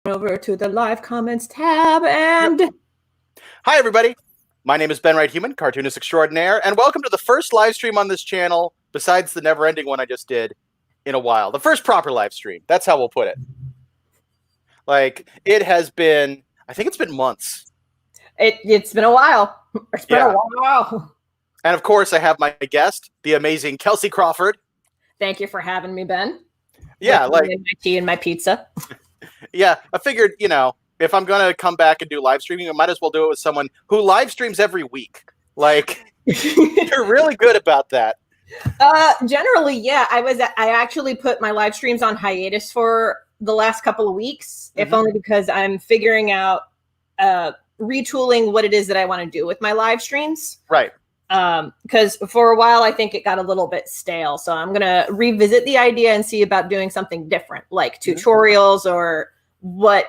over to the live comments tab and... Hi, everybody. My name is Ben Wright Human, cartoonist extraordinaire, and welcome to the first live stream on this channel, besides the never-ending one I just did, in a while. The first proper live stream. That's how we'll put it. Like, it has been... I think it's been months. It's been a while. It's been a while. And of course, I have my guest, the amazing Kelci Crawford. Thank you for having me, Ben. Yeah, like... my tea and my pizza. Yeah, I figured, you know, if I'm going to come back and do live streaming, I might as well do it with someone who live streams every week. Like, you're really good about that. Generally, yeah. I actually put my live streams on hiatus for the last couple of weeks, if only because I'm figuring out retooling what it is that I want to do with my live streams. Right. Because for a while, I think it got a little bit stale. So I'm going to revisit the idea and see about doing something different, like tutorials or what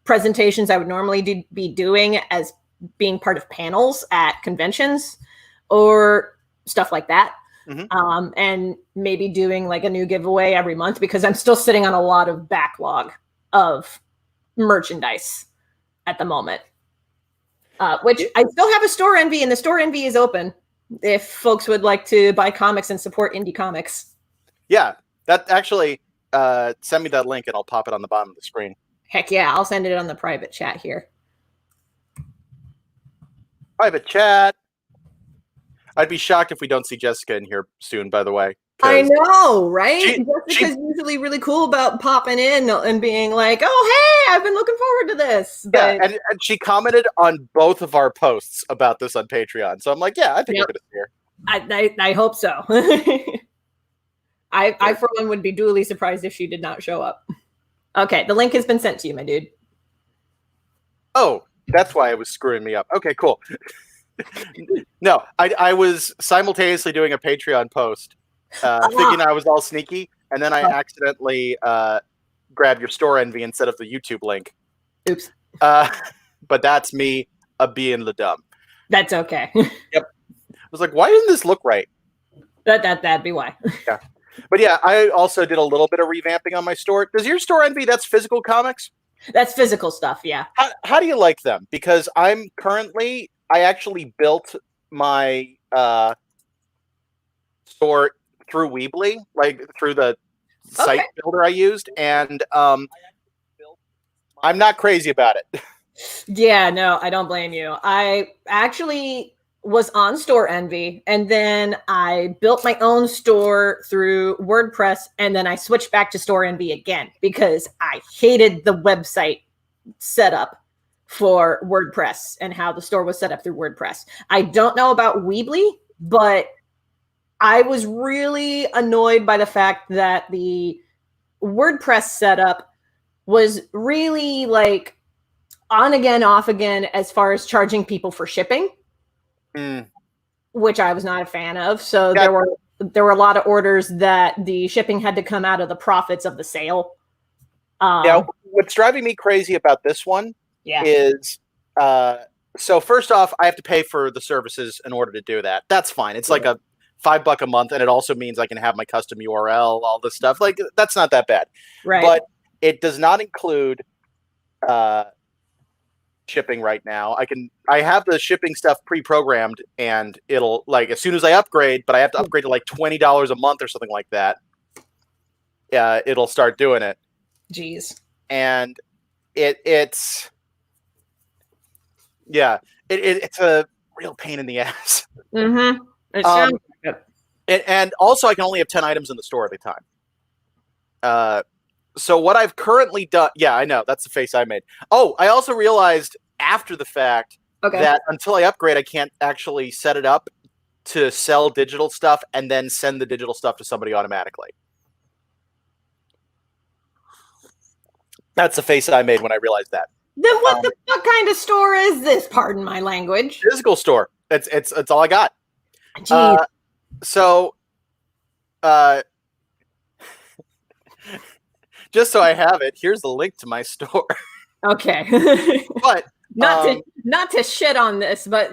presentations I would normally be doing as being part of panels at conventions or stuff like that. And maybe doing like a new giveaway every month, because I'm still sitting on a lot of backlog of merchandise at the moment. Which I still have a store envy, and the store envy is open if folks would like to buy comics and support indie comics. Yeah, that actually, send me that link and I'll pop it on the bottom of the screen. Heck yeah, I'll send it on the private chat here. Private chat. I'd be shocked if we don't see Jessica in here soon, by the way. I know, right? Jessica's usually really cool about popping in and being like, oh, hey, I've been looking forward to this. But... Yeah, and she commented on both of our posts about this on Patreon. So I'm like, yeah, I think we're going to see her. I hope so. I, for one, would be duly surprised if she did not show up. Okay, the link has been sent to you, my dude. Oh, that's why it was screwing me up. Okay, cool. No, I was simultaneously doing a Patreon post. Thinking I was all sneaky, and then I accidentally grabbed your store envy instead of the YouTube link. Oops. But that's me being the dumb. That's okay. Yep. I was like, why doesn't this look right? That'd be why. Yeah. But yeah, I also did a little bit of revamping on my store. Does your store envy, that's physical comics? That's physical stuff, yeah. How do you like them? Because I actually built my store through Weebly, like through the site builder I used, and I'm not crazy about it. Yeah, no, I don't blame you. I actually was on Store Envy, and then I built my own store through WordPress, and then I switched back to Store Envy again because I hated the website setup for WordPress and how the store was set up through WordPress. I don't know about Weebly, but I was really annoyed by the fact that the WordPress setup was really like on again, off again as far as charging people for shipping, which I was not a fan of. So there were a lot of orders that the shipping had to come out of the profits of the sale. Yeah, what's driving me crazy about this one is, so first off, I have to pay for the services in order to do that. That's fine. It's like a $5 a month, and it also means I can have my custom URL, all this stuff. Like, that's not that bad. Right. But it does not include shipping right now. I have the shipping stuff pre-programmed, and it'll, like, as soon as I upgrade, but I have to upgrade to like $20 a month or something like that. Yeah, it'll start doing it. Jeez. And it's a real pain in the ass. Mm-hmm. And also, I can only have 10 items in the store at a time. So what I've currently done... Yeah, I know. That's the face I made. Oh, I also realized after the fact that until I upgrade, I can't actually set it up to sell digital stuff and then send the digital stuff to somebody automatically. That's the face I made when I realized that. Then what the fuck kind of store is this? Pardon my language. Physical store. It's all I got. Jeez. So, just so I have it, here's the link to my store. Okay. But not to shit on this, but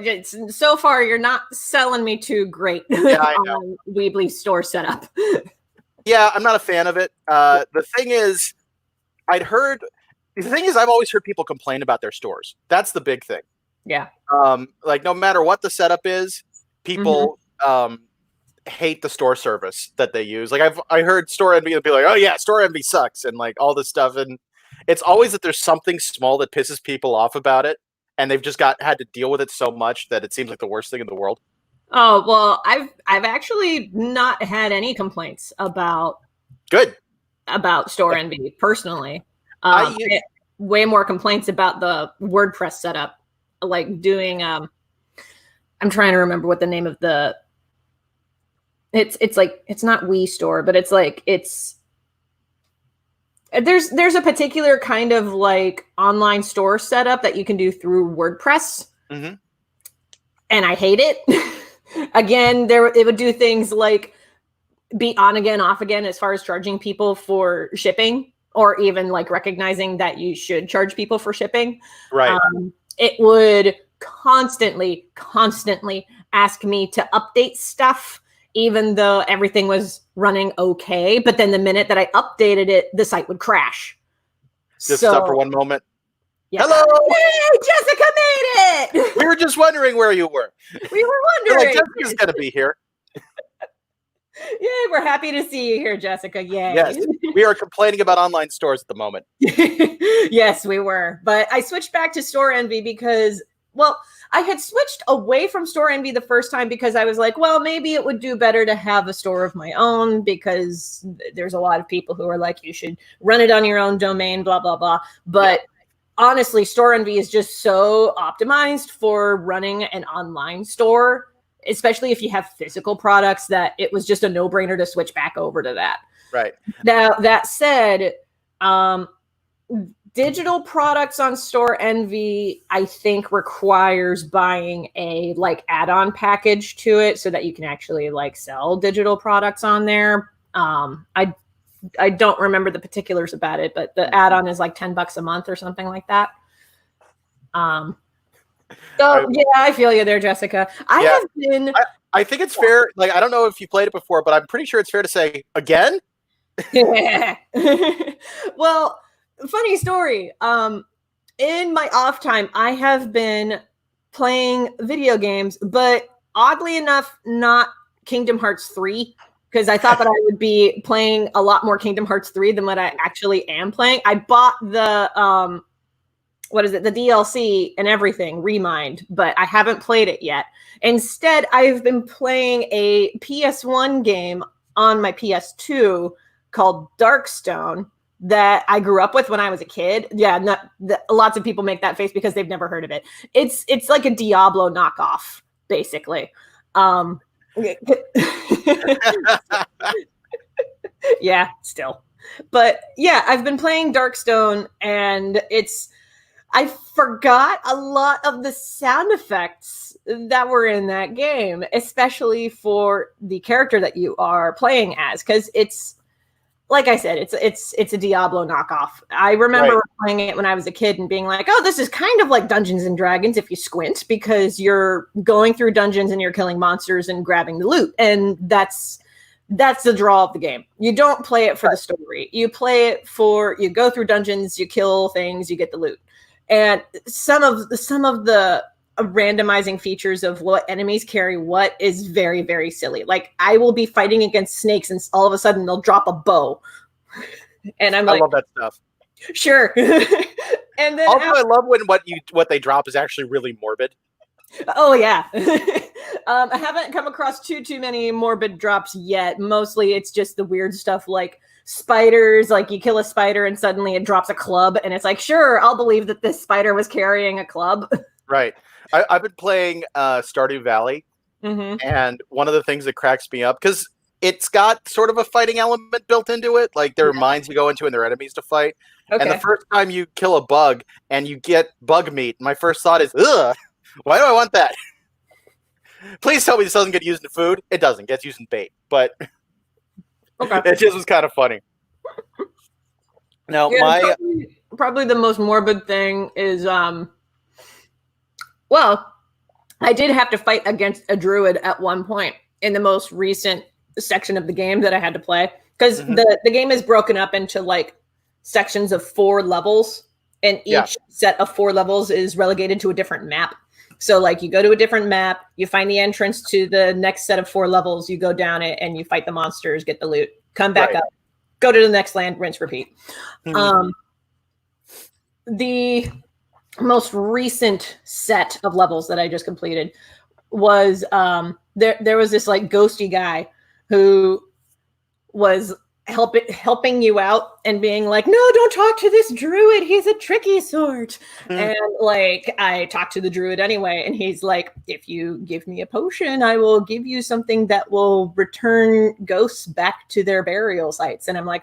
so far you're not selling me too great on Weebly store setup. Yeah, I'm not a fan of it. The thing is, I'd heard The thing is, I've always heard people complain about their stores. That's the big thing. Yeah. Like no matter what the setup is, people hate the store service that they use. Like I heard store envy be like, oh yeah, store envy sucks and like all this stuff. And it's always that there's something small that pisses people off about it. And they've just had to deal with it so much that it seems like the worst thing in the world. Oh, well, I've actually not had any complaints about store envy personally. I get way more complaints about the WordPress setup, like doing I'm trying to remember what the name of the it's like, it's not WeStore, but it's like there's a particular kind of like online store setup that you can do through WordPress. And I hate it. Again, it would do things like be on again, off again, as far as charging people for shipping, or even like recognizing that you should charge people for shipping. Right. It would constantly ask me to update stuff, even though everything was running okay. But then the minute that I updated it, the site would crash. Just stop for one moment. Yeah. Hello! Hey, Jessica made it! We were just wondering where you were. We were wondering. Like, Jessica's going to be here. Yay, we're happy to see you here, Jessica. Yay. Yes, we are complaining about online stores at the moment. Yes, we were. But I switched back to Store Envy because, well, I had switched away from Store Envy the first time because I was like, well, maybe it would do better to have a store of my own, because there's a lot of people who are like, you should run it on your own domain, blah, blah, blah. But honestly, Store Envy is just so optimized for running an online store, especially if you have physical products, that it was just a no-brainer to switch back over to that. Right. Now, that said, digital products on Store Envy, I think, requires buying a like add-on package to it so that you can actually like sell digital products on there. I don't remember the particulars about it, but the add-on is like $10 a month or something like that. So yeah, I feel you there, Jessica. I think it's fair. Like, I don't know if you played it before, but I'm pretty sure it's fair to say again. Well, funny story. In my off time, I have been playing video games, but oddly enough, not Kingdom Hearts 3. Because I thought that I would be playing a lot more Kingdom Hearts 3 than what I actually am playing. I bought the, the DLC and everything, Remind, but I haven't played it yet. Instead, I've been playing a PS1 game on my PS2 called Darkstone that I grew up with when I was a kid. Yeah, lots of people make that face because they've never heard of it. It's like a Diablo knockoff, basically. Yeah, still. But yeah, I've been playing Darkstone, and I forgot a lot of the sound effects that were in that game, especially for the character that you are playing as, because it's, like I said, it's a Diablo knockoff. I remember playing it when I was a kid and being like, oh, this is kind of like Dungeons and Dragons if you squint, because you're going through dungeons and you're killing monsters and grabbing the loot. And that's the draw of the game. You don't play it for the story. You play it you go through dungeons, you kill things, you get the loot. And some of the randomizing features of what enemies carry what is very, very silly. Like, I will be fighting against snakes and all of a sudden they'll drop a bow. And I love that stuff. Sure. And then also, I love when what they drop is actually really morbid. Oh yeah. I haven't come across too many morbid drops yet. Mostly it's just the weird stuff like spiders, like you kill a spider and suddenly it drops a club, and it's like, sure, I'll believe that this spider was carrying a club. Right. I've been playing Stardew Valley, and one of the things that cracks me up, because it's got sort of a fighting element built into it, like there are mines you go into and there are enemies to fight. Okay. And the first time you kill a bug and you get bug meat, my first thought is, ugh, why do I want that? Please tell me this doesn't get used in food. It doesn't. It gets used in bait, but it just was kind of funny. Now, probably the most morbid thing is, well, I did have to fight against a druid at one point in the most recent section of the game that I had to play, because the game is broken up into like sections of 4 levels. and each set of 4 levels is relegated to a different map. So like you go to a different map, you find the entrance to the next set of 4 levels, you go down it and you fight the monsters, get the loot, come back up, go to the next land, rinse, repeat. The most recent set of levels that I just completed was there was this like ghosty guy who was helping you out and being like, no, don't talk to this druid, he's a tricky sort. And like I talked to the druid anyway, and he's like, if you give me a potion, I will give you something that will return ghosts back to their burial sites. And I'm like,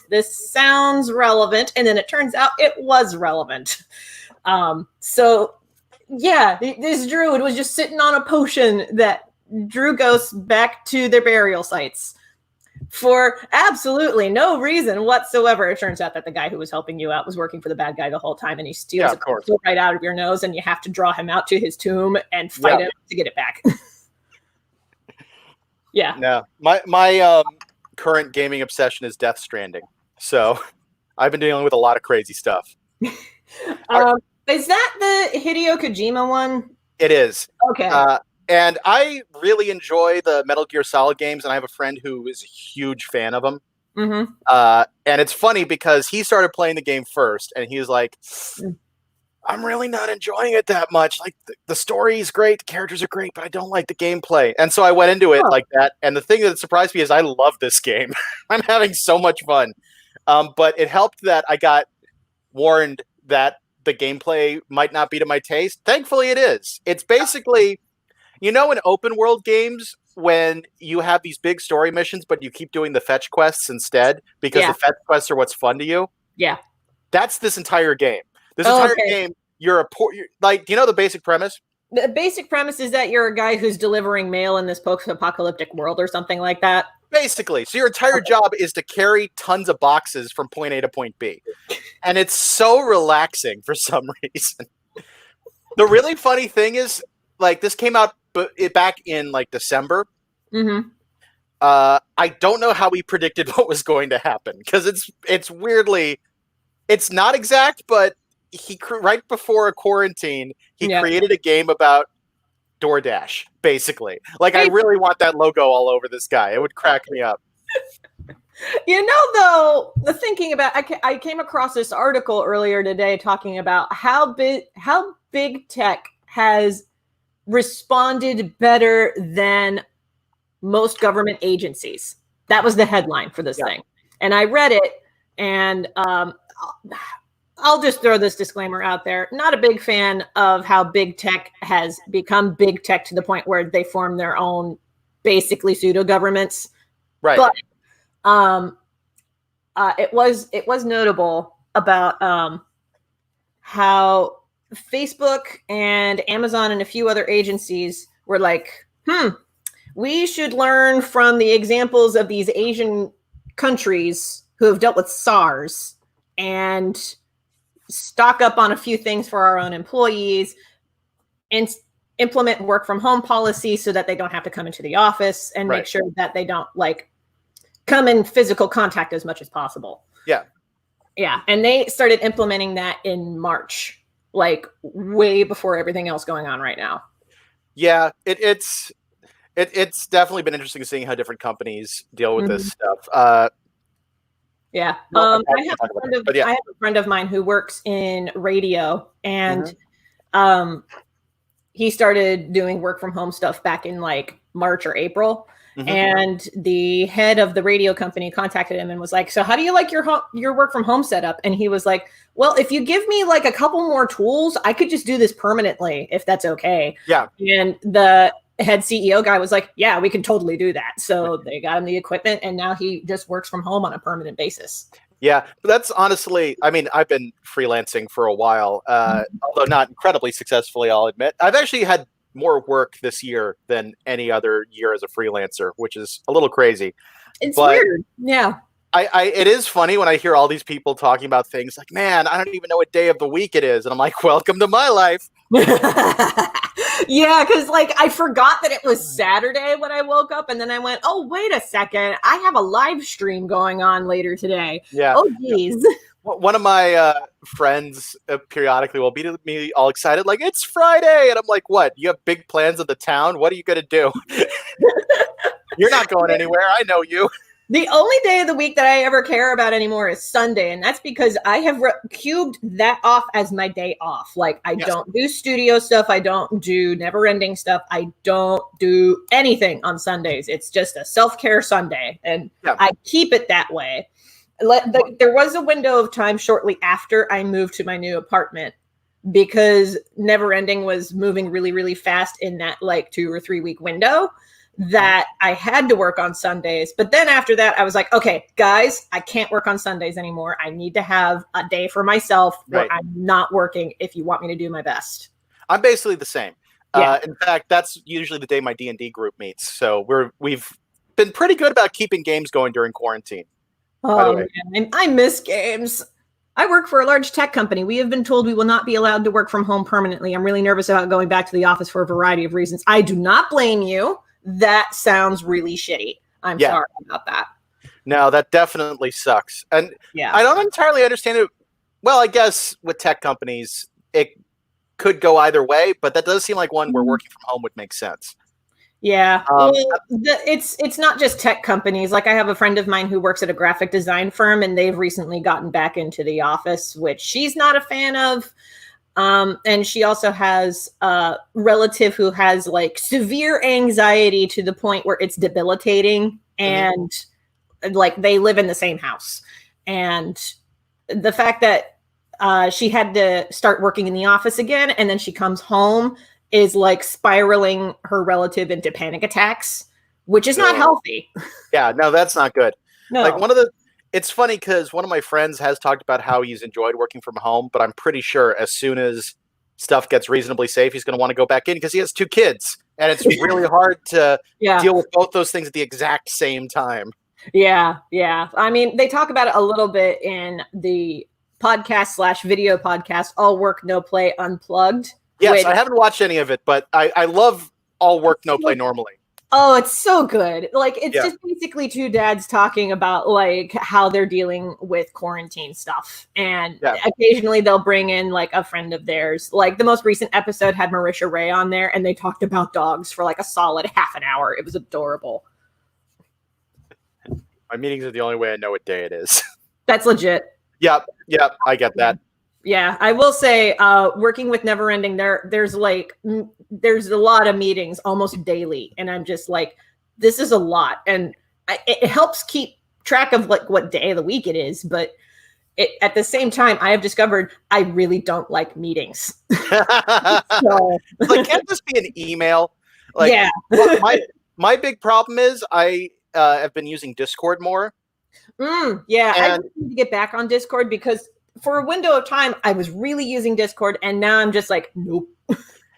this sounds relevant. And then it turns out it was relevant. So yeah, this druid was just sitting on a potion that drew ghosts back to their burial sites for absolutely no reason whatsoever. It turns out that the guy who was helping you out was working for the bad guy the whole time, and he steals it right out of your nose, and you have to draw him out to his tomb and fight him to get it back. Yeah. My current gaming obsession is Death Stranding, so I've been dealing with a lot of crazy stuff. Is that the Hideo Kojima one? It is. Okay. And I really enjoy the Metal Gear Solid games, and I have a friend who is a huge fan of them. And it's funny because he started playing the game first, and he was like, I'm really not enjoying it that much. Like, the story is great, the characters are great, but I don't like the gameplay. And so I went into it like that, and the thing that surprised me is I love this game. I'm having so much fun. But it helped that I got warned that the gameplay might not be to my taste. Thankfully, it is. It's basically... You know, in open world games, when you have these big story missions, but you keep doing the fetch quests instead, because the fetch quests are what's fun to you? Yeah. That's this entire game. This entire game, you're like, do you know the basic premise? The basic premise is that you're a guy who's delivering mail in this post-apocalyptic world or something like that. Basically. So your entire job is to carry tons of boxes from point A to point B. And it's so relaxing for some reason. The really funny thing is, like, this came out back in like December. I don't know how he predicted what was going to happen, because it's weirdly, it's not exact, but he right before a quarantine, he created a game about DoorDash, basically. Like, I really want that logo all over this guy. It would crack me up. You know, though, the thinking about, I came across this article earlier today talking about how big tech has responded better than most government agencies. That was the headline for this thing. And I read it, and I'll just throw this disclaimer out there. Not a big fan of how big tech has become big tech to the point where they form their own basically pseudo governments. Right. But it was notable about how Facebook and Amazon and a few other agencies were like, we should learn from the examples of these Asian countries who have dealt with SARS and stock up on a few things for our own employees and implement work from home policy so that they don't have to come into the office, and make sure that they don't like come in physical contact as much as possible. Yeah. And they started implementing that in March, like way before everything else going on right now. Yeah, it's definitely been interesting seeing how different companies deal with this stuff. Yeah. I have a friend of mine who works in radio, and he started doing work from home stuff back in like March or April. And the head of the radio company contacted him and was like, so how do you like your work from home setup? And he was like, well, if you give me like a couple more tools, I could just do this permanently, if that's okay. Yeah. And the head CEO guy was like, yeah, we can totally do that. So they got him the equipment, and now he just works from home on a permanent basis. Yeah, but that's honestly, I mean, I've been freelancing for a while, although not incredibly successfly, I'll admit. I've actually had more work this year than any other year as a freelancer, which is a little crazy. It's weird. Yeah. It is funny when I hear all these people talking about things like, man, I don't even know what day of the week it is. And I'm like, welcome to my life. Yeah, because like I forgot that it was Saturday when I woke up, and then I went, oh, wait a second, I have a live stream going on later today. Yeah. Oh, geez. One of my friends periodically will be me all excited, like, it's Friday. And I'm like, what? You have big plans of the town? What are you going to do? You're not going anywhere. I know you. The only day of the week that I ever care about anymore is Sunday. And that's because I have cubed that off as my day off. Like, I don't do studio stuff. I don't do never ending stuff. I don't do anything on Sundays. It's just a self-care Sunday. And I keep it that way. There was a window of time shortly after I moved to my new apartment because Neverending was moving really, really fast in that like 2 or 3 week window that I had to work on Sundays. But then after that, I was like, okay, guys, I can't work on Sundays anymore. I need to have a day for myself where I'm not working if you want me to do my best. I'm basically the same. In fact, that's usually the day my D&D group meets. So we've been pretty good about keeping games going during quarantine. Oh, man, I miss games. I work for a large tech company. We have been told we will not be allowed to work from home permanently. I'm really nervous about going back to the office for a variety of reasons. I do not blame you. That sounds really shitty. I'm sorry about that. No, that definitely sucks. And I don't entirely understand it. Well, I guess with tech companies, it could go either way, but that does seem like one where working from home would make sense. Yeah, it's not just tech companies. Like I have a friend of mine who works at a graphic design firm, and they've recently gotten back into the office, which she's not a fan of. And she also has a relative who has like severe anxiety to the point where it's debilitating, and like they live in the same house. And the fact that she had to start working in the office again, and then she comes home is like spiraling her relative into panic attacks, which is not healthy. Yeah, no, that's not good. No. Like it's funny because one of my friends has talked about how he's enjoyed working from home, but I'm pretty sure as soon as stuff gets reasonably safe, he's going to want to go back in because he has 2 kids, and it's really hard to deal with both those things at the exact same time. Yeah. I mean, they talk about it a little bit in the podcast/video podcast, All Work, No Play Unplugged. Yes, I haven't watched any of it, but I love All Work, No Play normally. Oh, it's so good. Like, it's just basically 2 dads talking about like how they're dealing with quarantine stuff. And occasionally they'll bring in like a friend of theirs. Like the most recent episode had Marisha Ray on there, and they talked about dogs for like a solid half an hour. It was adorable. My meetings are the only way I know what day it is. That's legit. Yep, I get that. Yeah, I will say, working with Neverending, there's a lot of meetings almost daily, and I'm just like, this is a lot, and it helps keep track of like what day of the week it is, but at the same time, I have discovered I really don't like meetings. So. Like, can't this be an email? Like, my big problem is I have been using Discord more. I need to get back on Discord because for a window of time, I was really using Discord, and now I'm just like, nope.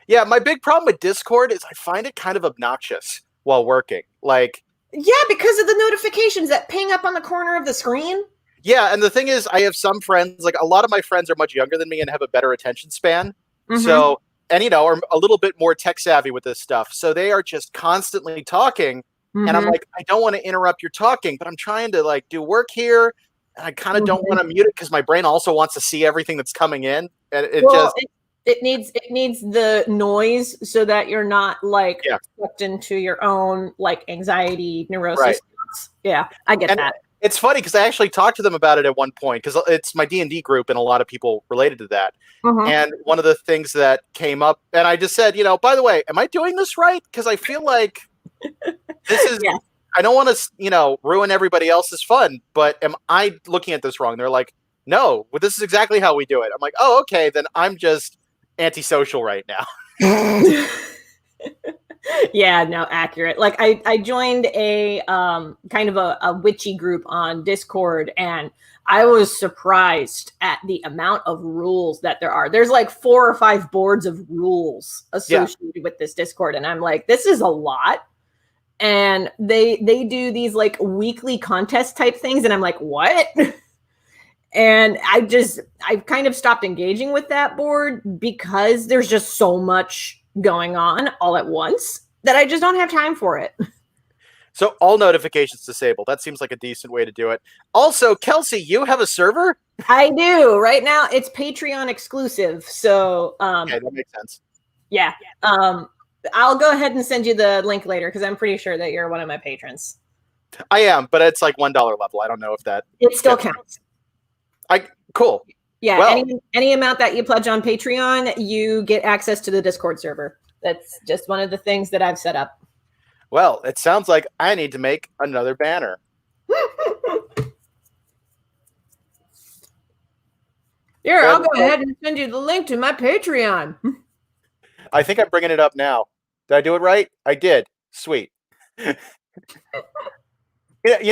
Yeah, my big problem with Discord is I find it kind of obnoxious while working. Like, yeah, because of the notifications that ping up on the corner of the screen. Yeah, and the thing is, I have some friends, like a lot of my friends are much younger than me and have a better attention span. So, and are a little bit more tech savvy with this stuff. So they are just constantly talking. And I'm like, I don't want to interrupt your talking, but I'm trying to like do work here. And I kind of don't want to mute it because my brain also wants to see everything that's coming in. And it needs the noise so that you're not like sucked into your own like anxiety neurosis. Right. Yeah, I get that. It's funny because I actually talked to them about it at one point because it's my D&D group and a lot of people related to that. And one of the things that came up, and I just said, by the way, am I doing this right? Because I feel like this is, I don't want to, ruin everybody else's fun, but am I looking at this wrong? They're like, no, well, this is exactly how we do it. I'm like, oh, okay, then I'm just antisocial right now. Yeah, no, accurate. Like I joined a kind of a witchy group on Discord, and I was surprised at the amount of rules that there are. There's like 4 or 5 boards of rules associated with this Discord, and I'm like, this is a lot. And they do these like weekly contest type things, and I'm like, what? And I've kind of stopped engaging with that board because there's just so much going on all at once that I just don't have time for it. So all notifications disabled. That seems like a decent way to do it. Also, Kelci, you have a server? I do. Right now, it's Patreon exclusive. So, Okay, that makes sense. Yeah. I'll go ahead and send you the link later because I'm pretty sure that you're one of my patrons. I am, but it's like $1 level. I don't know if that. It still counts. Cool. Yeah. Well, any amount that you pledge on Patreon, you get access to the Discord server. That's just one of the things that I've set up. Well, it sounds like I need to make another banner. Here, I'll go ahead and send you the link to my Patreon. I think I'm bringing it up now. Did I do it right? I did. Sweet. You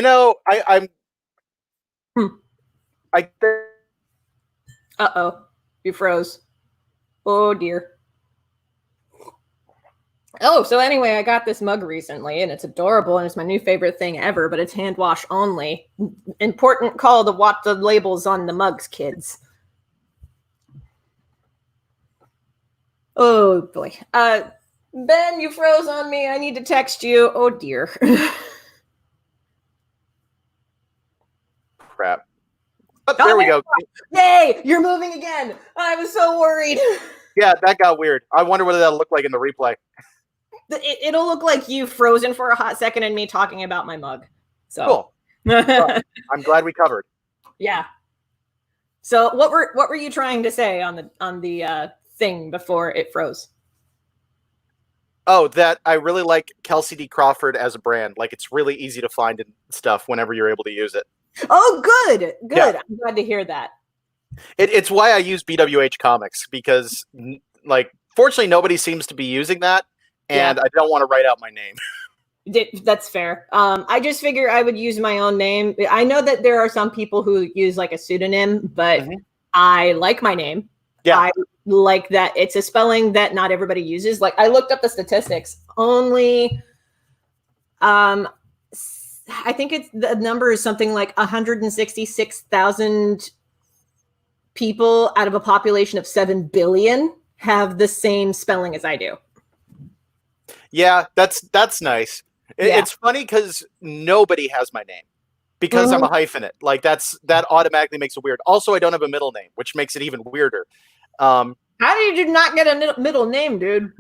know, I'm. Uh-oh. You froze. Oh, dear. Oh, so anyway, I got this mug recently, and it's adorable, and it's my new favorite thing ever, but it's hand wash only. Important call to watch the labels on the mugs, kids. Oh, boy. Ben, you froze on me. I need to text you. Oh, dear. Crap. Oh, there we go. Yay! You're moving again. I was so worried. Yeah, that got weird. I wonder what that'll look like in the replay. It'll look like you frozen for a hot second and me talking about my mug. So cool. Well, I'm glad we covered. Yeah. So what were you trying to say on the thing before it froze? Oh, that I really like Kelci Crawford as a brand. Like, it's really easy to find and stuff whenever you're able to use it. Oh, good. Yeah. I'm glad to hear that. It's why I use BWHComics because, like, fortunately, nobody seems to be using that, and I don't want to write out my name. That's fair. I just figure I would use my own name. I know that there are some people who use like a pseudonym, but I like my name. Yeah. I like that it's a spelling that not everybody uses. Like, I looked up the statistics. Only, I think the number is something like 166,000 people out of a population of 7 billion have the same spelling as I do. Yeah, that's nice. It's funny because nobody has my name because I'm a hyphenate. Like, that automatically makes it weird. Also, I don't have a middle name, which makes it even weirder. How did you not get a middle name, dude?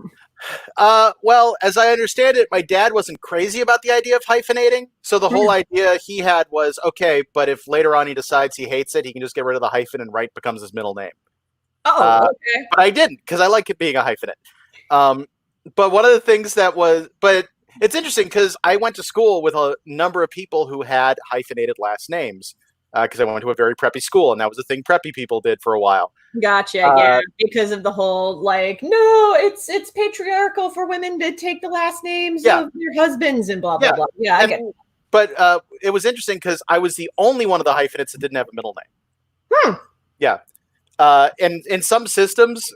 Well, as I understand it, my dad wasn't crazy about the idea of hyphenating. So the whole idea he had was, okay, but if later on he decides he hates it, he can just get rid of the hyphen and Wright becomes his middle name. Oh, okay. But I didn't, because I like it being a hyphenate. But one of the things but it's interesting because I went to school with a number of people who had hyphenated last names because I went to a very preppy school, and that was the thing preppy people did for a while. Gotcha. Yeah, because of the whole like, no, it's patriarchal for women to take the last names of their husbands and blah blah blah. Yeah, I get it. But it was interesting because I was the only one of the hyphenates that didn't have a middle name. Yeah. And in some systems,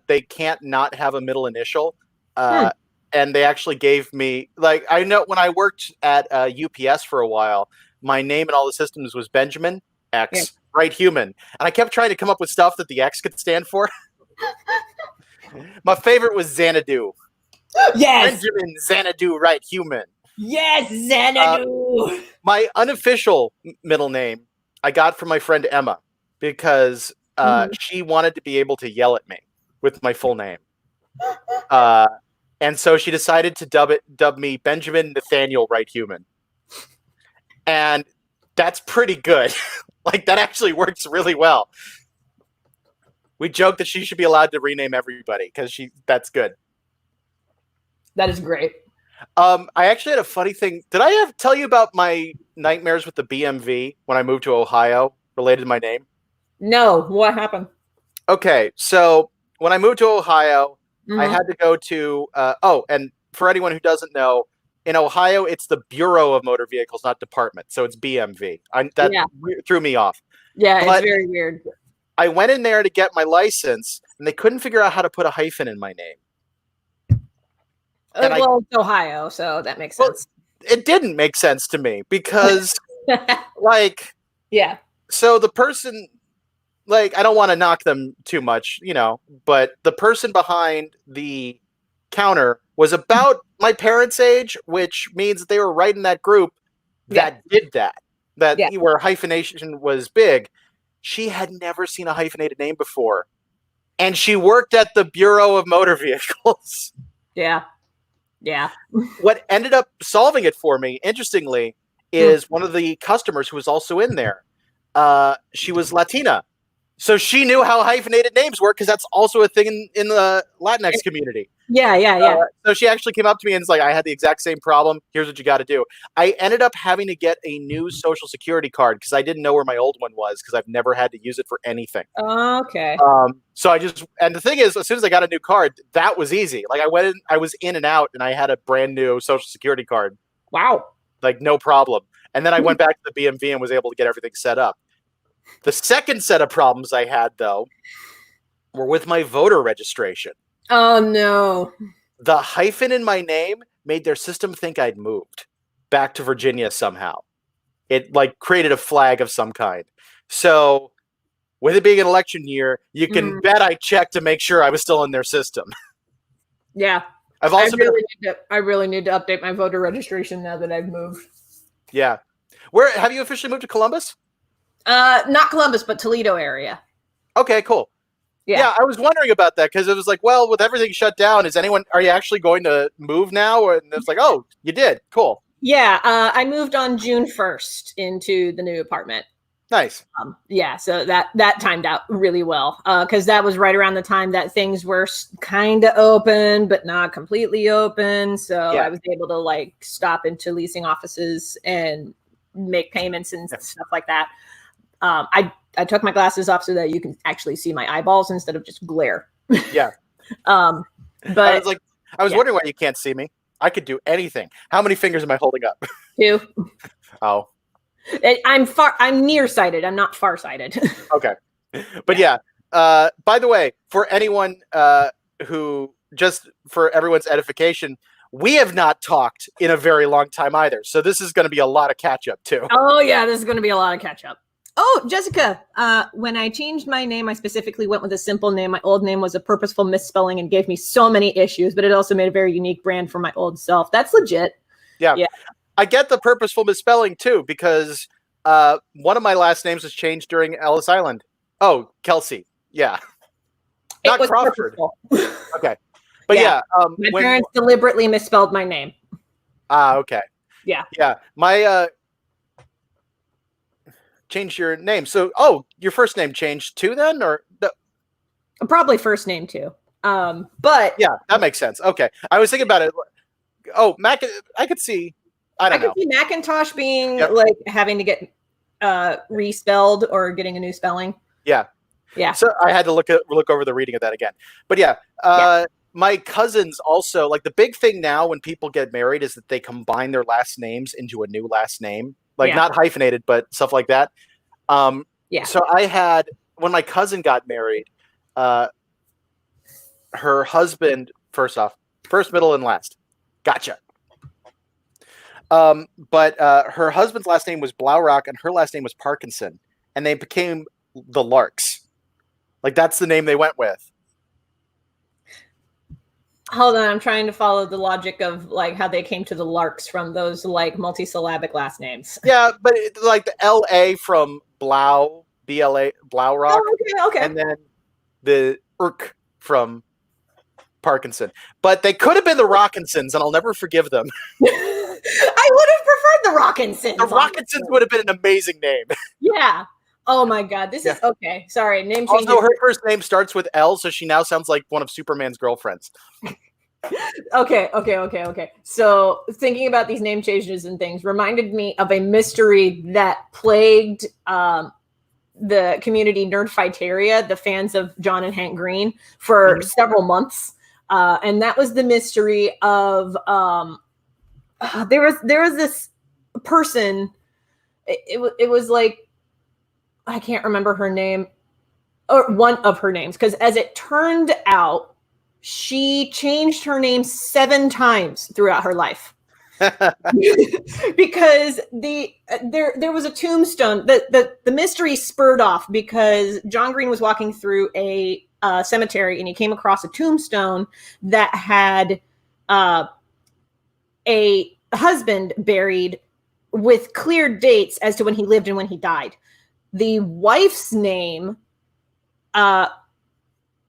they can't not have a middle initial. And they actually gave me, like, I know when I worked at UPS for a while, my name in all the systems was Benjamin X, Right Human. And I kept trying to come up with stuff that the X could stand for. My favorite was Xanadu. Yes. Benjamin Xanadu Right Human. Yes, Xanadu. My unofficial middle name I got from my friend Emma because she wanted to be able to yell at me with my full name. And so she decided to dub me Benjamin Nathaniel Wright Human. And that's pretty good. Like, that actually works really well. We joke that she should be allowed to rename everybody because that's good. That is great. I actually had a funny thing. Did I tell you about my nightmares with the BMV when I moved to Ohio related to my name? No. What happened? Okay. So when I moved to Ohio, I had to go to, and for anyone who doesn't know, in Ohio, it's the Bureau of Motor Vehicles, not Department. So it's BMV. That threw me off. Yeah, it's very weird. I went in there to get my license, and they couldn't figure out how to put a hyphen in my name. It's Ohio, so that makes sense. It didn't make sense to me because, like... Yeah. So the person... Like, I don't want to knock them too much, but the person behind the counter was about my parents' age, which means that they were right in that group that did that, where hyphenation was big. she had never seen a hyphenated name before. And she worked at the Bureau of Motor Vehicles. Yeah. Yeah. What ended up solving it for me, interestingly, is one of the customers who was also in there. She was Latina. So she knew how hyphenated names work because that's also a thing in the Latinx community. Yeah. So she actually came up to me and was like, I had the exact same problem. Here's what you got to do. I ended up having to get a new social security card because I didn't know where my old one was because I've never had to use it for anything. Okay. So and the thing is, as soon as I got a new card, that was easy. Like I was in and out and I had a brand new social security card. Wow. Like no problem. And then I went back to the BMV and was able to get everything set up. The second set of problems I had, though, were with my voter registration. Oh, no. The hyphen in my name made their system think I'd moved back to Virginia somehow. It like created a flag of some kind. So with it being an election year, you can bet I checked to make sure I was still in their system. Yeah. I've also I really need to update my voter registration now that I've moved. Yeah. Where have you officially moved to Columbus? Not Columbus, but Toledo area. Okay, cool. Yeah, I was wondering about that because it was like, well, with everything shut down, are you actually going to move now? And it's like, oh, you did. Cool. Yeah, I moved on June 1st into the new apartment. Nice. Yeah, so that timed out really well because that was right around the time that things were kind of open, but not completely open. So I was able to like stop into leasing offices and make payments and stuff like that. I took my glasses off so that you can actually see my eyeballs instead of just glare. Yeah. But I was wondering why you can't see me. I could do anything. How many fingers am I holding up? 2. Oh. I'm nearsighted. I'm not farsighted. Okay. But by the way, for anyone who, just for everyone's edification, we have not talked in a very long time either. So this is going to be a lot of catch up too. Oh yeah, this is going to be a lot of catch up. Oh, Jessica, when I changed my name, I specifically went with a simple name. My old name was a purposeful misspelling and gave me so many issues, but it also made a very unique brand for my old self. That's legit. Yeah. I get the purposeful misspelling too, because one of my last names was changed during Ellis Island. Oh, Kelci. Yeah. Not Crawford. Okay. But my parents deliberately misspelled my name. Okay. Yeah. Yeah. My changed your name. So, your first name changed too then, or probably first name too. But yeah, that makes sense. Okay. I was thinking about it. Oh, Mac, I could see. I could see Macintosh being like having to get respelled or getting a new spelling. Yeah. Yeah. So I had to look over the reading of that again. But my cousins also, like the big thing now when people get married is that they combine their last names into a new last name. Like not hyphenated, but stuff like that. So I had, when my cousin got married, her husband, first, middle, and last. Gotcha. But her husband's last name was Blaurock and her last name was Parkinson. And they became the Larks. Like that's the name they went with. Hold on, I'm trying to follow the logic of like how they came to the Larks from those like multisyllabic last names. Yeah, but like the L.A. from Blau, B-L-A, Blaurock. Oh, okay. And then the Irk from Parkinson. But they could have been the Rockinsons, and I'll never forgive them. I would have preferred the Rockinsons. The Rockinsons would have been an amazing name. Yeah. Oh my God, this is okay. Sorry, name change. Also, her first name starts with L, so she now sounds like one of Superman's girlfriends. Okay. So thinking about these name changes and things reminded me of a mystery that plagued the community Nerdfighteria, the fans of John and Hank Green, for several months. And that was the mystery of there was this person. It was like, I can't remember her name or one of her names, because as it turned out, she changed her name 7 times throughout her life. Because there was a tombstone. The mystery spurred off because John Green was walking through a cemetery and he came across a tombstone that had a husband buried with clear dates as to when he lived and when he died. the wife's name had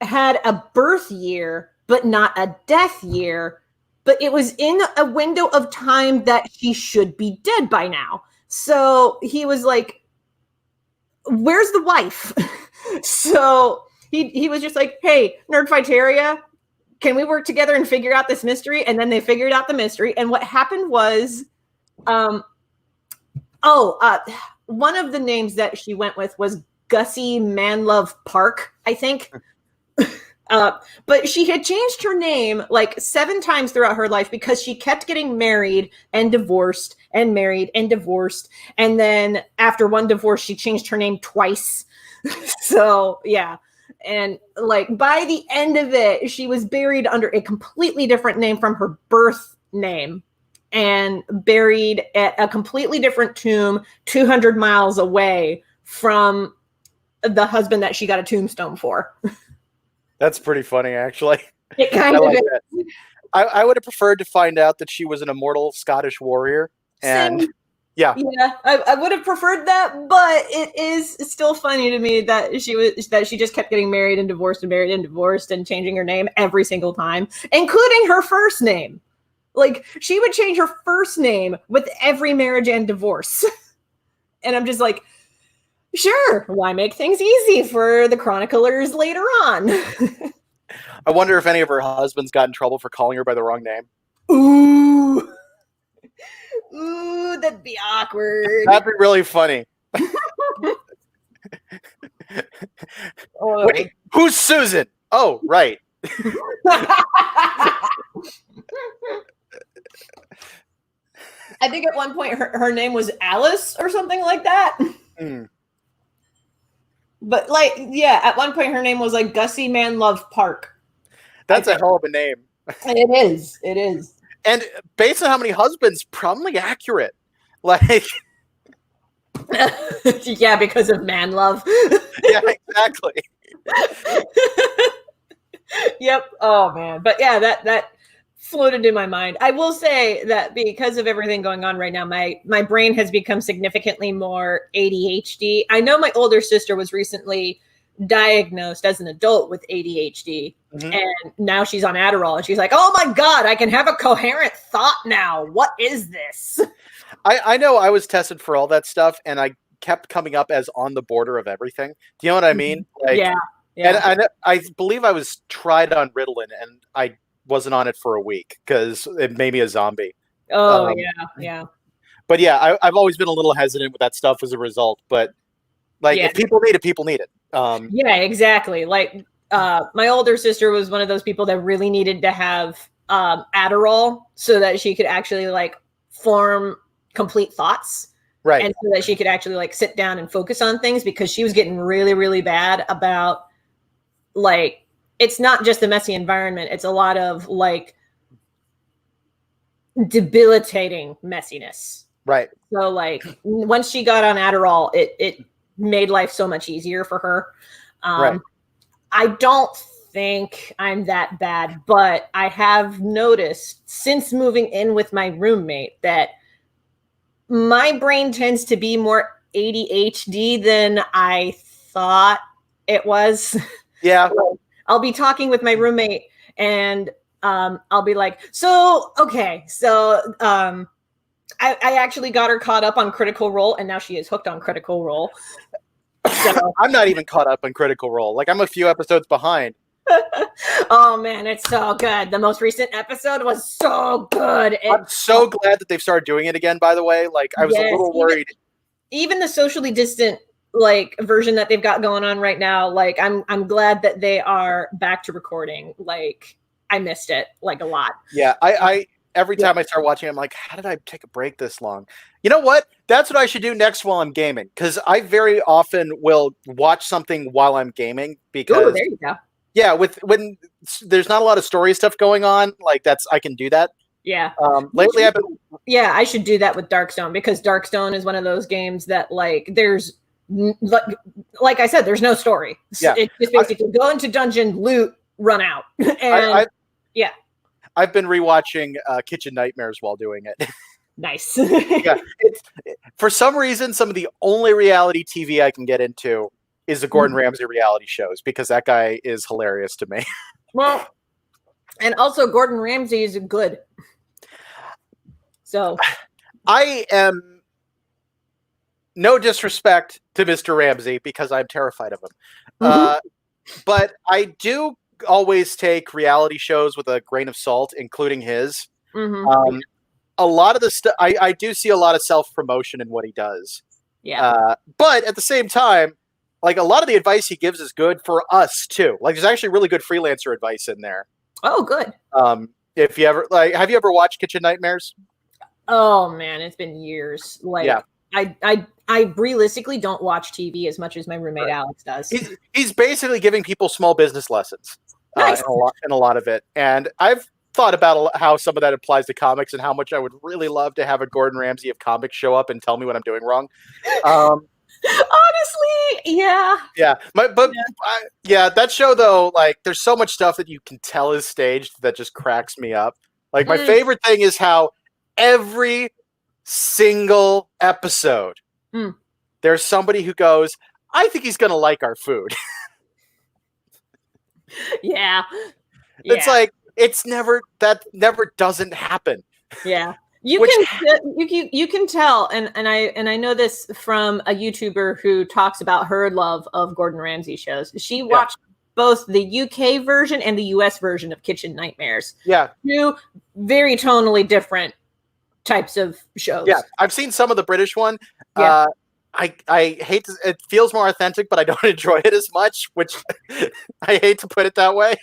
a birth year, but not a death year. But it was in a window of time that she should be dead by now. So he was like, where's the wife? So he was just like, hey, Nerdfighteria, can we work together and figure out this mystery? And then they figured out the mystery. And what happened was, one of the names that she went with was Gussie Manlove Park, I think. But she had changed her name like 7 times throughout her life because she kept getting married and divorced and married and divorced. And then after one divorce, she changed her name twice. So, yeah. And like by the end of it, she was buried under a completely different name from her birth name and buried at a completely different tomb 200 miles away from the husband that she got a tombstone for. That's pretty funny, actually. It kind of is. I would have preferred to find out that she was an immortal Scottish warrior. And Same. Yeah, I would have preferred that, but it is still funny to me that she just kept getting married and divorced and married and divorced and changing her name every single time, including her first name. Like she would change her first name with every marriage and divorce. And I'm just like, sure, why make things easy for the chroniclers later on? I wonder if any of her husbands got in trouble for calling her by the wrong name. Ooh, that'd be awkward. That'd be really funny. Wait, who's Susan? Oh, right. I think at one point her name was Alice or something like that. Mm. But like, yeah, at one point her name was like Gussie Manlove Park. That's a hell of a name. It is. It is. And based on how many husbands, probably accurate. Like, yeah, because of man love. Yeah, exactly. Yep. Oh man. But yeah, that floated in my mind. I will say that because of everything going on right now, my brain has become significantly more ADHD. I know my older sister was recently diagnosed as an adult with ADHD, and now she's on Adderall, and she's like, oh my God, I can have a coherent thought now. What is this? I know I was tested for all that stuff, and I kept coming up as on the border of everything. Do you know what I mean? Like, yeah. And I believe I was tried on Ritalin, and I wasn't on it for a week because it made me a zombie. Oh, yeah. But yeah, I've always been a little hesitant with that stuff as a result. But like, if people need it, people need it. Yeah, exactly. Like, my older sister was one of those people that really needed to have Adderall so that she could actually like form complete thoughts. Right. And so that she could actually like sit down and focus on things, because she was getting really, really bad about like, it's not just a messy environment. It's a lot of like debilitating messiness. Right. So like once she got on Adderall, it made life so much easier for her. Right. I don't think I'm that bad, but I have noticed since moving in with my roommate that my brain tends to be more ADHD than I thought it was. Yeah. I'll be talking with my roommate and I'll be like, I actually got her caught up on Critical Role, and now she is hooked on Critical Role. So. I'm not even caught up on Critical Role. Like, I'm a few episodes behind. Oh man, it's so good. The most recent episode was so good. I'm so glad that they've started doing it again, by the way. Like, I was a little worried. Even the socially distant like version that they've got going on right now, like I'm glad that they are back to recording. Like, I missed it like a lot. Yeah, I every time I start watching, I'm like, how did I take a break this long? You know what? That's what I should do next while I'm gaming, because I very often will watch something while I'm gaming. Because there you go. Yeah, when there's not a lot of story stuff going on, like I can do that. Yeah. Lately I've been. Yeah, I should do that with Darkstone, because Darkstone is one of those games that like there's like I said, there's no story. Yeah. It's just basically go into dungeon, loot, run out. And I've been rewatching Kitchen Nightmares while doing it. Nice. Yeah, for some reason, some of the only reality TV I can get into is the Gordon Ramsay reality shows because that guy is hilarious to me. Well, and also Gordon Ramsay is good. So I am no disrespect to Mr. Ramsay because I'm terrified of him. But I do always take reality shows with a grain of salt, including his. A lot of the stuff, I do see a lot of self-promotion in what he does. Yeah. But at the same time, like a lot of the advice he gives is good for us too. Like there's actually really good freelancer advice in there. Oh, good. If you ever have you ever watched Kitchen Nightmares? Oh man, it's been years. Like I realistically don't watch TV as much as my roommate Alex does. He's basically giving people small business lessons. Nice. in a lot of it. And I've thought about how some of that applies to comics and how much I would really love to have a Gordon Ramsay of comics show up and tell me what I'm doing wrong. Honestly, yeah. Yeah. That show though, like there's so much stuff that you can tell is staged that just cracks me up. Like my favorite thing is how every single episode there's somebody who goes, I think he's gonna like our food. Yeah. It's like that never doesn't happen. Yeah. You can tell, and I know this from a YouTuber who talks about her love of Gordon Ramsay shows. She watched both the UK version and the US version of Kitchen Nightmares. Yeah. Two very tonally different types of shows. Yeah. I've seen some of the British one. Yeah. I hate to, it feels more authentic, but I don't enjoy it as much, which I hate to put it that way.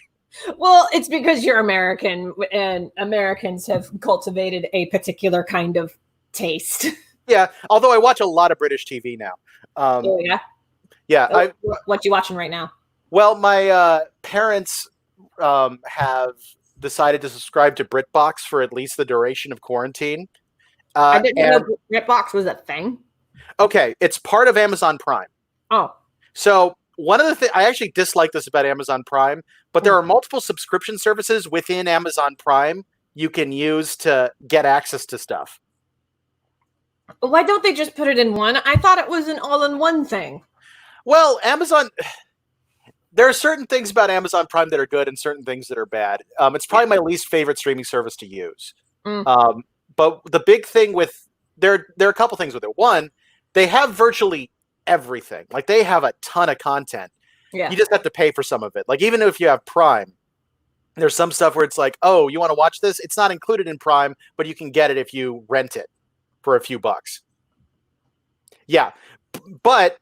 Well, it's because you're American, and Americans have cultivated a particular kind of taste. Yeah, although I watch a lot of British TV now. Oh, yeah? Yeah. What you watching right now? Well, my parents have decided to subscribe to Britbox for at least the duration of quarantine. I didn't know Britbox was a thing. Okay, it's part of Amazon Prime. Oh. So one of the things, I actually dislike this about Amazon Prime, but there are multiple subscription services within Amazon Prime you can use to get access to stuff. Why don't they just put it in one? I thought it was an all-in-one thing. Well, Amazon, there are certain things about Amazon Prime that are good and certain things that are bad. It's probably my least favorite streaming service to use. But the big thing with, there are a couple things with it. One, they have virtually everything. Like they have a ton of content. Yeah. You just have to pay for some of it. Like even if you have Prime, there's some stuff where it's like, oh, you want to watch this? It's not included in Prime, but you can get it if you rent it for a few bucks. Yeah. But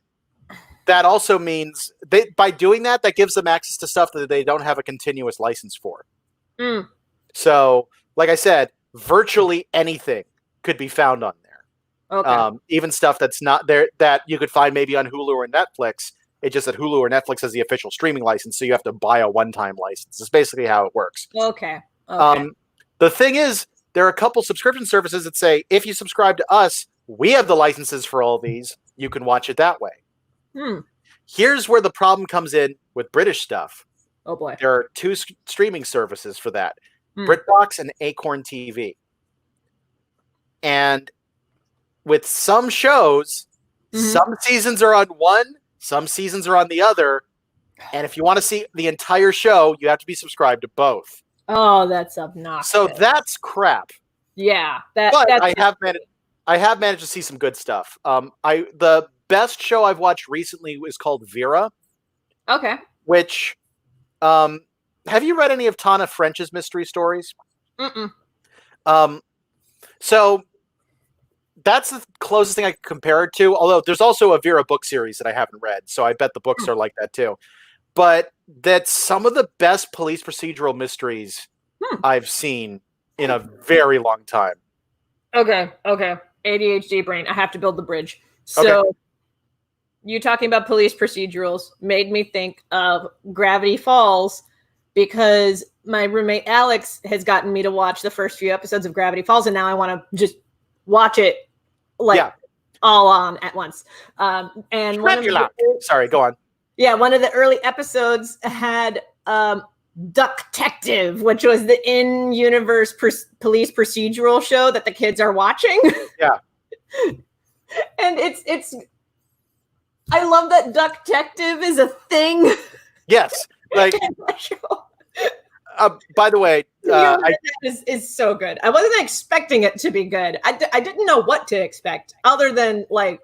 that also means by doing that, that gives them access to stuff that they don't have a continuous license for. So, like I said, virtually anything could be found on there. Okay. Even stuff that's not there that you could find maybe on Hulu or Netflix. It's just that Hulu or Netflix has the official streaming license, so you have to buy a one-time license. It's basically how it works. Okay. The thing is, there are a couple subscription services that say, if you subscribe to us, we have the licenses for all these. You can watch it that way. Here's where the problem comes in with British stuff. Oh, boy. There are two streaming services for that. Britbox and Acorn TV. And with some shows, some seasons are on one, some seasons are on the other. And if you want to see the entire show, you have to be subscribed to both. Oh, that's obnoxious. So that's crap. Yeah. But I have managed to see some good stuff. The best show I've watched recently is called Veera. Okay. Which, have you read any of Tana French's mystery stories? So that's the closest thing I can compare it to. Although there's also a Veera book series that I haven't read, so I bet the books are like that too. But that's some of the best police procedural mysteries I've seen in a very long time. Okay. ADHD brain. I have to build the bridge. So you talking about police procedurals made me think of Gravity Falls, because my roommate Alex has gotten me to watch the first few episodes of Gravity Falls, and now I want to just watch it all on at once. And sorry, go on. Yeah, one of the early episodes had Ducktective, which was the in-universe police procedural show that the kids are watching. Yeah. And it's I love that Ducktective is a thing. Yes. Like, by the way, is so good. I wasn't expecting it to be good. I didn't know what to expect other than like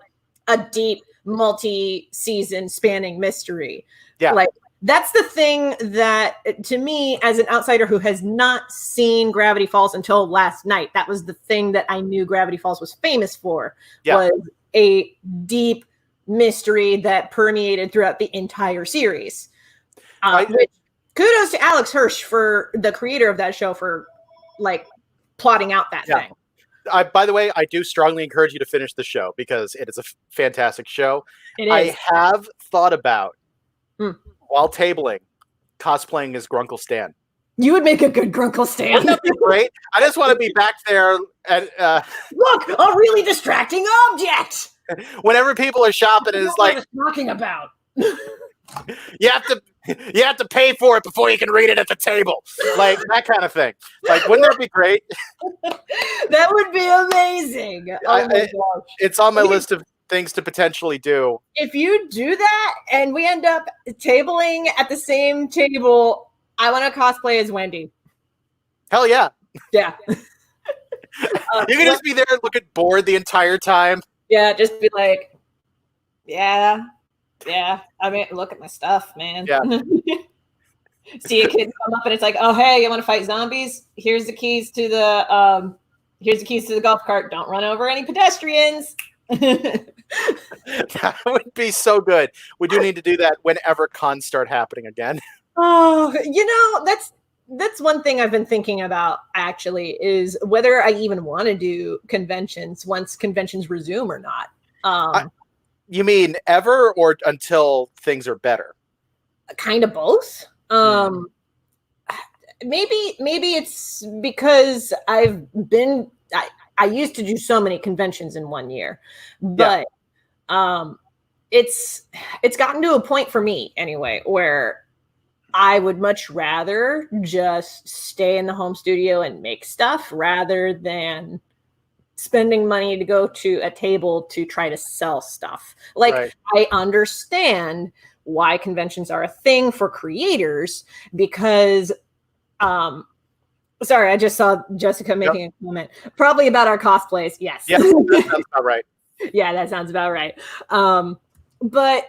a deep multi-season spanning mystery. Yeah. Like, that's the thing that, to me, as an outsider who has not seen Gravity Falls until last night, that was the thing that I knew Gravity Falls was famous for, was a deep mystery that permeated throughout the entire series. Which, kudos to Alex Hirsch, for the creator of that show, for like plotting out that thing. By the way, I do strongly encourage you to finish the show because it is a fantastic show. It is. I have thought about, while tabling, cosplaying as Grunkle Stan. You would make a good Grunkle Stan. Wouldn't that be great? I just want to be back there and look, a really distracting object. Whenever people are shopping, it's like, what I was talking about. you have to pay for it before you can read it at the table, like that kind of thing. Like, wouldn't that be great? That would be amazing. It's on my list of things to potentially do. If you do that and we end up tabling at the same table, I want to cosplay as Wendy. Hell yeah. Yeah. You can just be there looking bored the entire time. Yeah, just be like, yeah. I mean, look at my stuff, man. Yeah. See a kid come up and it's like, oh, hey, you want to fight zombies? Here's the keys to the golf cart. Don't run over any pedestrians. That would be so good. We do need to do that whenever cons start happening again. Oh, that's one thing I've been thinking about, actually, is whether I even want to do conventions once conventions resume or not. You mean ever or until things are better? Kind of both. Maybe it's because I used to do so many conventions in one year, but it's gotten to a point for me anyway where I would much rather just stay in the home studio and make stuff rather than spending money to go to a table to try to sell stuff. Like, right. I understand why conventions are a thing for creators because, sorry, I just saw Jessica making a comment, probably about our cosplays. Yes. Yeah, that sounds about right. Yeah, that sounds about right. But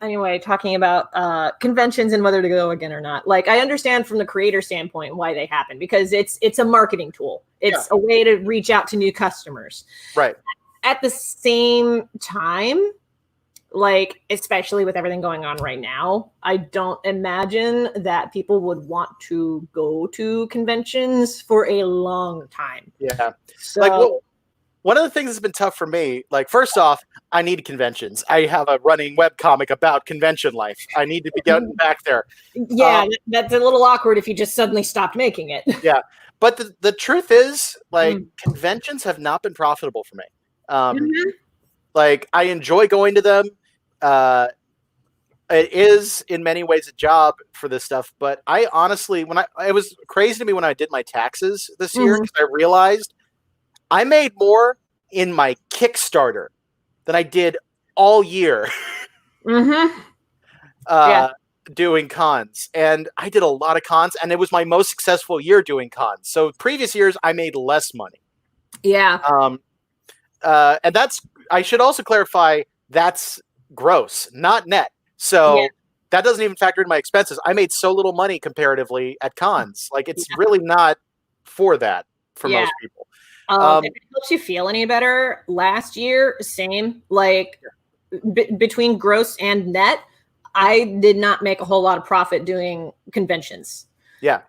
anyway, talking about conventions and whether to go again or not. Like, I understand from the creator standpoint why they happen because it's a marketing tool. It's a way to reach out to new customers. Right. At the same time, like, especially with everything going on right now, I don't imagine that people would want to go to conventions for a long time. Yeah. So, like, one of the things that's been tough for me, like, first off, I need conventions. I have a running webcomic about convention life. I need to be getting back there. Yeah, that's a little awkward if you just suddenly stopped making it. Yeah. But the truth is, like, conventions have not been profitable for me. Like, I enjoy going to them. It is, in many ways, a job for this stuff. But I honestly, it was crazy to me when I did my taxes this year because I realized I made more in my Kickstarter than I did all year doing cons. And I did a lot of cons, and it was my most successful year doing cons. So previous years, I made less money. Yeah. And I should also clarify, that's gross, not net. So that doesn't even factor in my expenses. I made so little money comparatively at cons. Like, it's really not for that for most people. If it helps you feel any better, last year, same. Like, between gross and net, I did not make a whole lot of profit doing conventions. Yeah.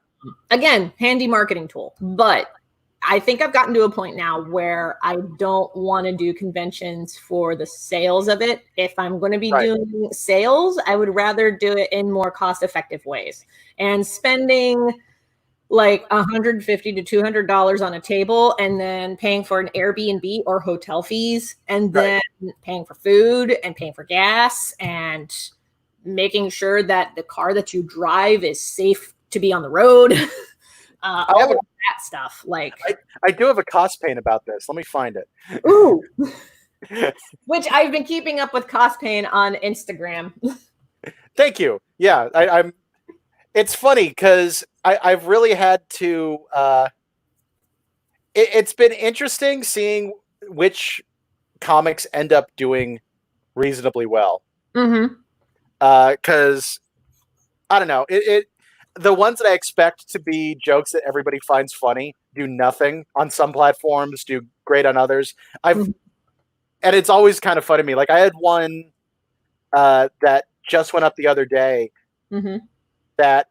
Again, handy marketing tool. But I think I've gotten to a point now where I don't want to do conventions for the sales of it. If I'm going to be doing sales, I would rather do it in more cost-effective ways. And spending like $150 to $200 on a table and then paying for an Airbnb or hotel fees and then paying for food and paying for gas and making sure that the car that you drive is safe to be on the road. All of a, that stuff. Like I do have a Cospain about this. Let me find it. Ooh. Which I've been keeping up with Cosplaying on Instagram. Thank you. Yeah, I'm. It's funny because I've really had to. It's been interesting seeing which comics end up doing reasonably well. Mm-hmm. Because I don't know, the ones that I expect to be jokes that everybody finds funny do nothing on some platforms, do great on others. And it's always kind of funny to me. Like I had one that just went up the other day that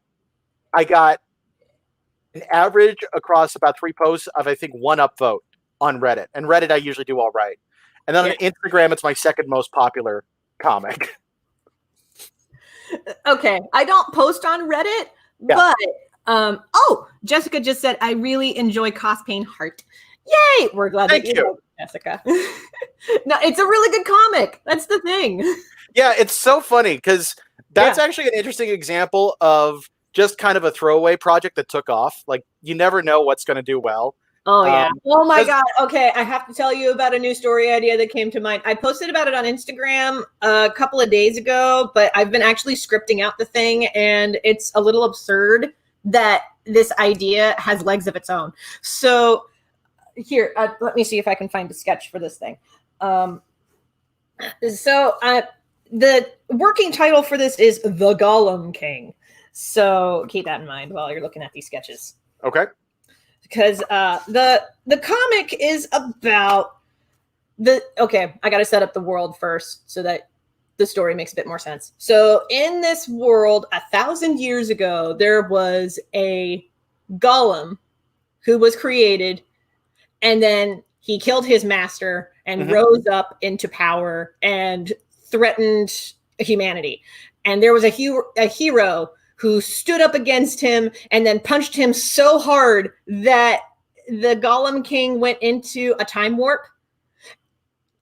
I got an average across about 3 posts of, I think, 1 upvote on Reddit. And Reddit, I usually do all right. And then on Instagram, it's my second most popular comic. Okay, I don't post on Reddit, but Jessica just said, I really enjoy Cosplaying Heart. Yay! We're glad that you know, Jessica. No, it's a really good comic. That's the thing. Yeah, it's so funny because that's actually an interesting example of just kind of a throwaway project that took off. Like, you never know what's going to do well. Oh, yeah. Oh, my God. Okay, I have to tell you about a new story idea that came to mind. I posted about it on Instagram a couple of days ago, but I've been actually scripting out the thing, and it's a little absurd that this idea has legs of its own. So here, let me see if I can find a sketch for this thing. The working title for this is The Golem King. So keep that in mind while you're looking at these sketches. Okay. Because the comic is about I got to set up the world first so that the story makes a bit more sense. So in this world, 1,000 years ago, there was a golem who was created, and then he killed his master and rose up into power and threatened humanity. And there was a hero who stood up against him and then punched him so hard that the Golem King went into a time warp.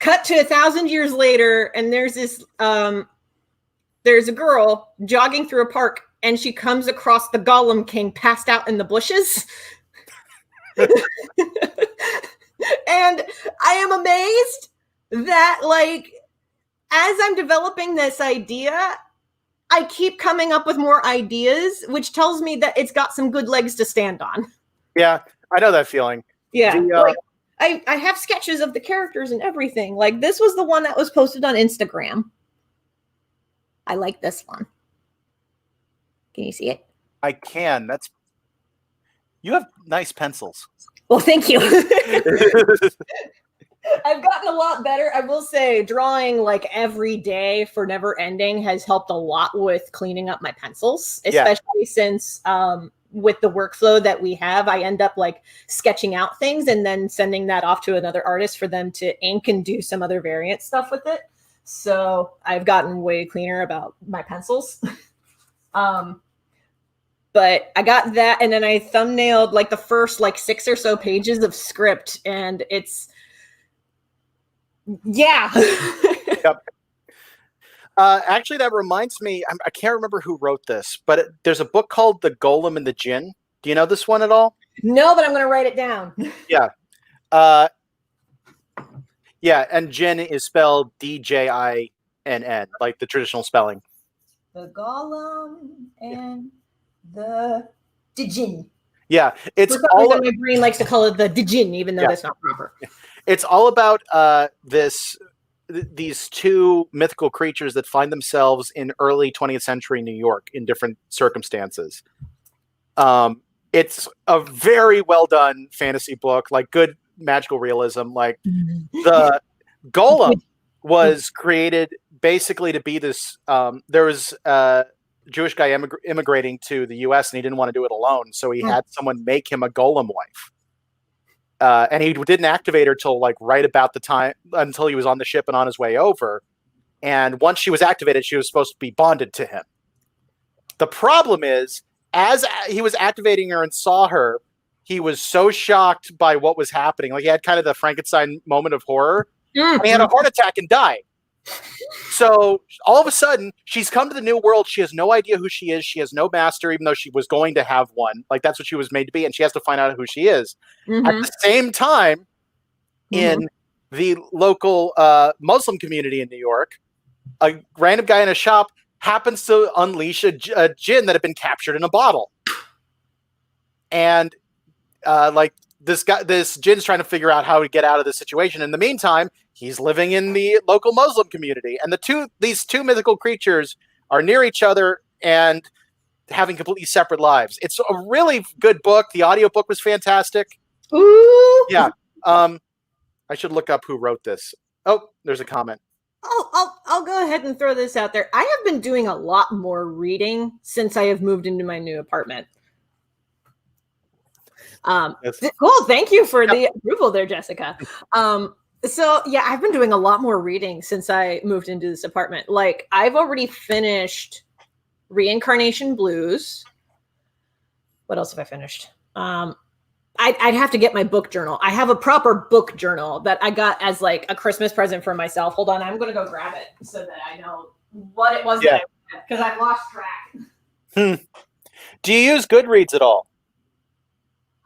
Cut to 1,000 years later, and there's this there's a girl jogging through a park, and she comes across the Golem King passed out in the bushes. And I am amazed that, like, as I'm developing this idea, I keep coming up with more ideas, which tells me that it's got some good legs to stand on. Yeah, I know that feeling. Yeah. I have sketches of the characters and everything. Like, this was the one that was posted on Instagram. I like this one. Can you see it? I can. You have nice pencils. Well, thank you. I've gotten a lot better. I will say drawing like every day for never ending has helped a lot with cleaning up my pencils, especially since with the workflow that we have, I end up like sketching out things and then sending that off to another artist for them to ink and do some other variant stuff with it. So I've gotten way cleaner about my pencils. But I got that, and then I thumbnailed like the first like 6 or so pages of script, and it's Yep. Actually, that reminds me, I can't remember who wrote this, but there's a book called The Golem and the Jinn. Do you know this one at all? No, but I'm going to write it down. Yeah. Yeah, and Jinn is spelled D-J-I-N-N, like the traditional spelling. The Golem and the Jinn. Yeah, it's for some reason, my brain likes to call it the Jinn, even though that's not proper. It's all about these two mythical creatures that find themselves in early 20th century New York in different circumstances. It's a very well done fantasy book, like good magical realism. Like the Golem was created basically to be this. There was a Jewish guy immigrating to the U.S. and he didn't want to do it alone, so he had someone make him a golem wife. And he didn't activate her till like right about the time until he was on the ship and on his way over. And once she was activated, she was supposed to be bonded to him. The problem is, as he was activating her and saw her, he was so shocked by what was happening. Like, he had kind of the Frankenstein moment of horror. And he had a heart attack and died. So all of a sudden, she's come to the new world. She has no idea who she is. She has no master, even though she was going to have one. Like, that's what she was made to be, and she has to find out who she is. At the same time, in the local Muslim community in New York, a random guy in a shop happens to unleash a Jinn that had been captured in a bottle. And this Jinn's trying to figure out how to get out of this situation. In the meantime, he's living in the local Muslim community, and these two mythical creatures are near each other and having completely separate lives. It's a really good book. The audiobook was fantastic. Ooh. Yeah. I should look up who wrote this. Oh, there's a comment. I'll go ahead and throw this out there. I have been doing a lot more reading since I have moved into my new apartment. Cool. Thank you for the approval there, Jessica. So yeah, I've been doing a lot more reading since I moved into this apartment. Like, I've already finished Reincarnation Blues. What else have I finished? I'd have to get my book journal. I have a proper book journal that I got as like a Christmas present for myself. Hold on, I'm gonna go grab it so that I know what it was that I read, because I've lost track. Do you use Goodreads at all?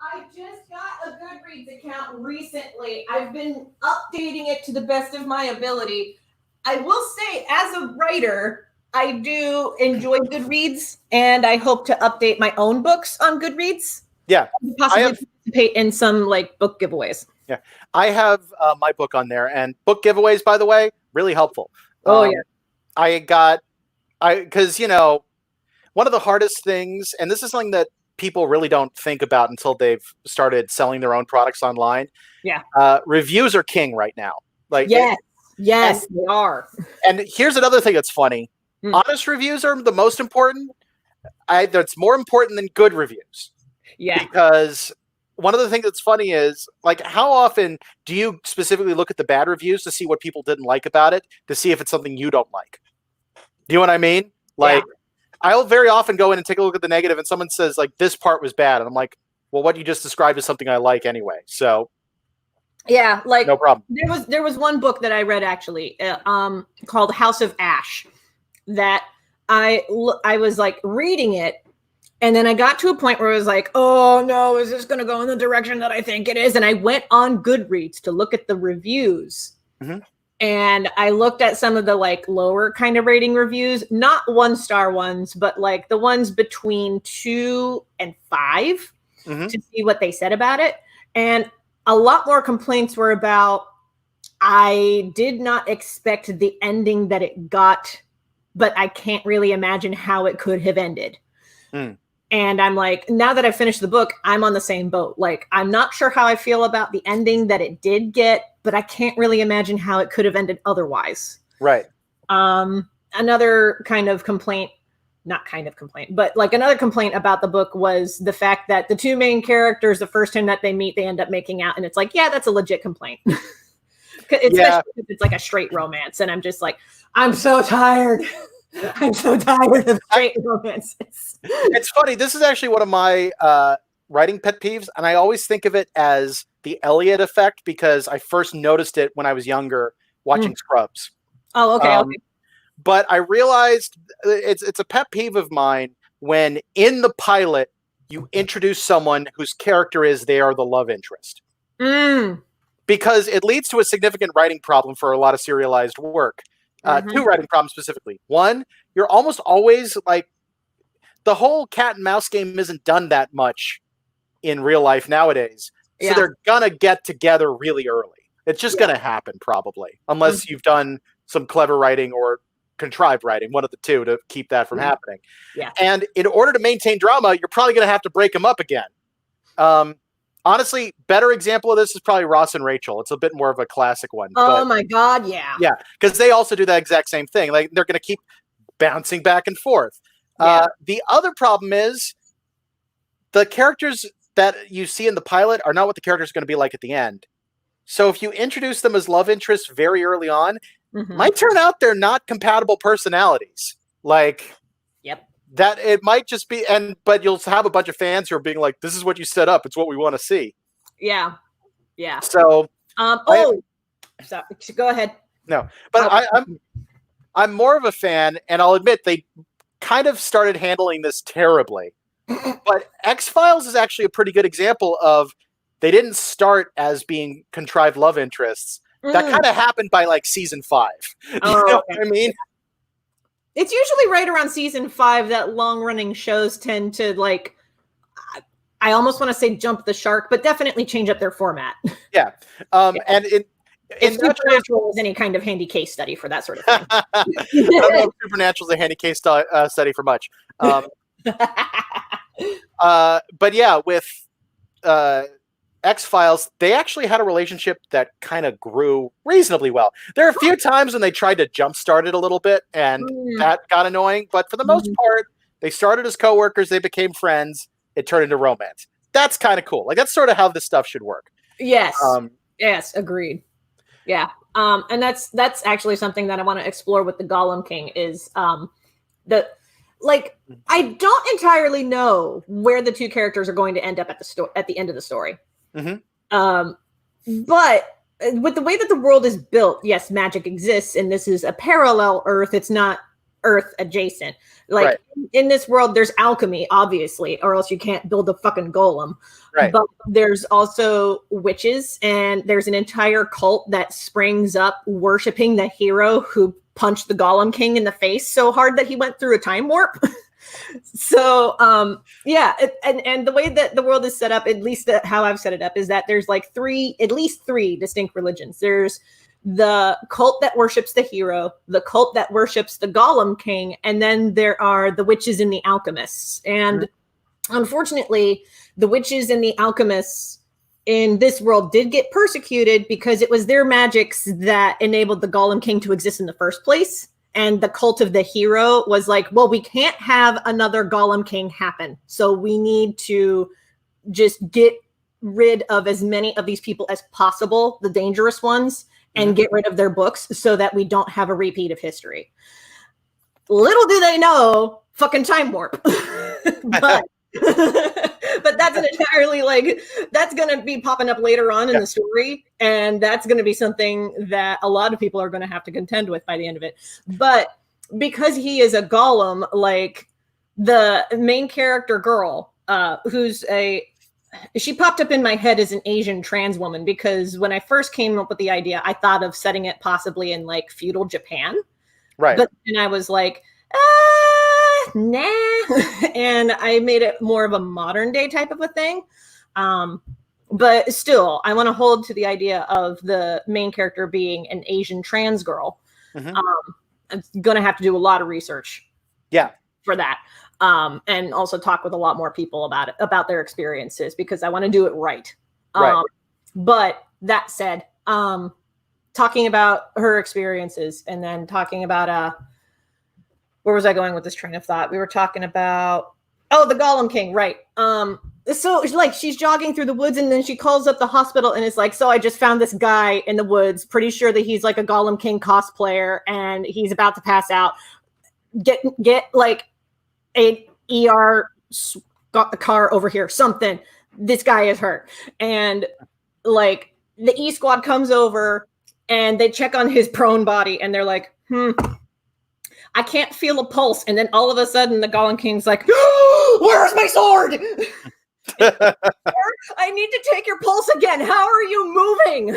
I just got a Goodreads account recently. I've been updating it to the best of my ability. I will say, as a writer, I do enjoy Goodreads, and I hope to update my own books on Goodreads. Yeah. Possibly participate in some like book giveaways. Yeah. I have my book on there, and book giveaways, by the way, really helpful. Because, you know, one of the hardest things, and this is something that people really don't think about until they've started selling their own products online. Yeah. Reviews are king right now. Like, yes, they are. And here's another thing that's funny. Honest reviews are the most important. That's more important than good reviews. Yeah. Because one of the things that's funny is, like, how often do you specifically look at the bad reviews to see what people didn't like about it, to see if it's something you don't like? Do you know what I mean? Like, I'll very often go in and take a look at the negative, and someone says, like, this part was bad. And I'm like, well, what you just described is something I like anyway. So yeah, like, no problem. There was one book that I read, actually, called House of Ash, that I was like reading it, and then I got to a point where I was like, oh no, is this going to go in the direction that I think it is? And I went on Goodreads to look at the reviews. And I looked at some of the like lower kind of rating reviews, not 1-star ones, but like the ones between 2 and 5 to see what they said about it. And a lot more complaints were about, I did not expect the ending that it got, but I can't really imagine how it could have ended. And I'm like, now that I finished the book, I'm on the same boat. Like, I'm not sure how I feel about the ending that it did get, but I can't really imagine how it could have ended otherwise. Right. Another kind of complaint, not kind of complaint, but like another complaint about the book was the fact that the two main characters, the first time that they meet, they end up making out. And it's like, yeah, that's a legit complaint. Especially if it's like a straight romance. And I'm just like, I'm so tired. I'm so tired of straight romances. It's funny. This is actually one of my writing pet peeves, and I always think of it as the Elliott Effect, because I first noticed it when I was younger watching Scrubs. Oh, okay. But I realized it's a pet peeve of mine when in the pilot you introduce someone whose character is they are the love interest. Because it leads to a significant writing problem for a lot of serialized work. 2 writing problems specifically. One, you're almost always like, the whole cat and mouse game isn't done that much in real life nowadays. So they're gonna get together really early. It's just gonna happen probably, unless you've done some clever writing or contrived writing, one of the two, to keep that from happening. And in order to maintain drama, you're probably gonna have to break them up again. Honestly, better example of this is probably Ross and Rachel. It's a bit more of a classic one. Oh my God, yeah. Yeah, because they also do that exact same thing. Like, they're going to keep bouncing back and forth. The other problem is the characters that you see in the pilot are not what the characters are going to be like at the end. So if you introduce them as love interests very early on, might turn out they're not compatible personalities. Like, that it might just be, but you'll have a bunch of fans who are being like, this is what you set up. It's what we want to see. Yeah. So, so go ahead. No, but I'm more of a fan, and I'll admit they kind of started handling this terribly. But X-Files is actually a pretty good example of they didn't start as being contrived love interests. That kind of happened by like season 5. You know what I mean? It's usually right around season 5 that long-running shows tend to, like, I almost want to say jump the shark, but definitely change up their format. Yeah. And if Supernatural is any kind of handy case study for that sort of thing. I don't know if Supernatural is a handy case study for much. But yeah, with X-Files, they actually had a relationship that kind of grew reasonably well. There are a few times when they tried to jumpstart it a little bit, and that got annoying. But for the most part, they started as coworkers, they became friends, it turned into romance. That's kind of cool. Like, that's sort of how this stuff should work. Yes. Yes, agreed. Yeah. And that's actually something that I want to explore with the Golem King is I don't entirely know where the two characters are going to end up at the end of the story. But with the way that the world is built, yes, magic exists, and this is a parallel Earth. It's not Earth adjacent. Like in this world, there's alchemy, obviously, or else you can't build a fucking golem. Right. But there's also witches, and there's an entire cult that springs up worshiping the hero who punched the Golem King in the face so hard that he went through a time warp. So, and the way that the world is set up, at least how I've set it up, is that there's like at least three distinct religions. There's the cult that worships the hero, the cult that worships the Golem King, and then there are the witches and the alchemists. And unfortunately, the witches and the alchemists in this world did get persecuted because it was their magics that enabled the Golem King to exist in the first place. And the cult of the hero was like, well, we can't have another Golem King happen. So we need to just get rid of as many of these people as possible, the dangerous ones, and get rid of their books so that we don't have a repeat of history. Little do they know, fucking time warp. But that's an entirely that's going to be popping up later on in the story. And that's going to be something that a lot of people are going to have to contend with by the end of it. But because he is a golem, like the main character girl, she popped up in my head as an Asian trans woman, because when I first came up with the idea, I thought of setting it possibly in like feudal Japan. Right. But then I was like, nah. And I made it more of a modern day type of a thing. But still, I want to hold to the idea of the main character being an Asian trans girl. I'm going to have to do a lot of research. For that. And also talk with a lot more people about their experiences, because I want to do it right. But that said, talking about her experiences, and then talking about where was I going with this train of thought? We were talking about the Golem King, right? So like she's jogging through the woods, and then she calls up the hospital and is like, so I just found this guy in the woods, pretty sure that he's like a Golem King cosplayer and he's about to pass out. Get like an ER got the car over here, something. This guy is hurt. And like the E squad comes over and they check on his prone body, and they're like, I can't feel a pulse. And then all of a sudden the Golem King's like, where's my sword? I need to take your pulse again. How are you moving?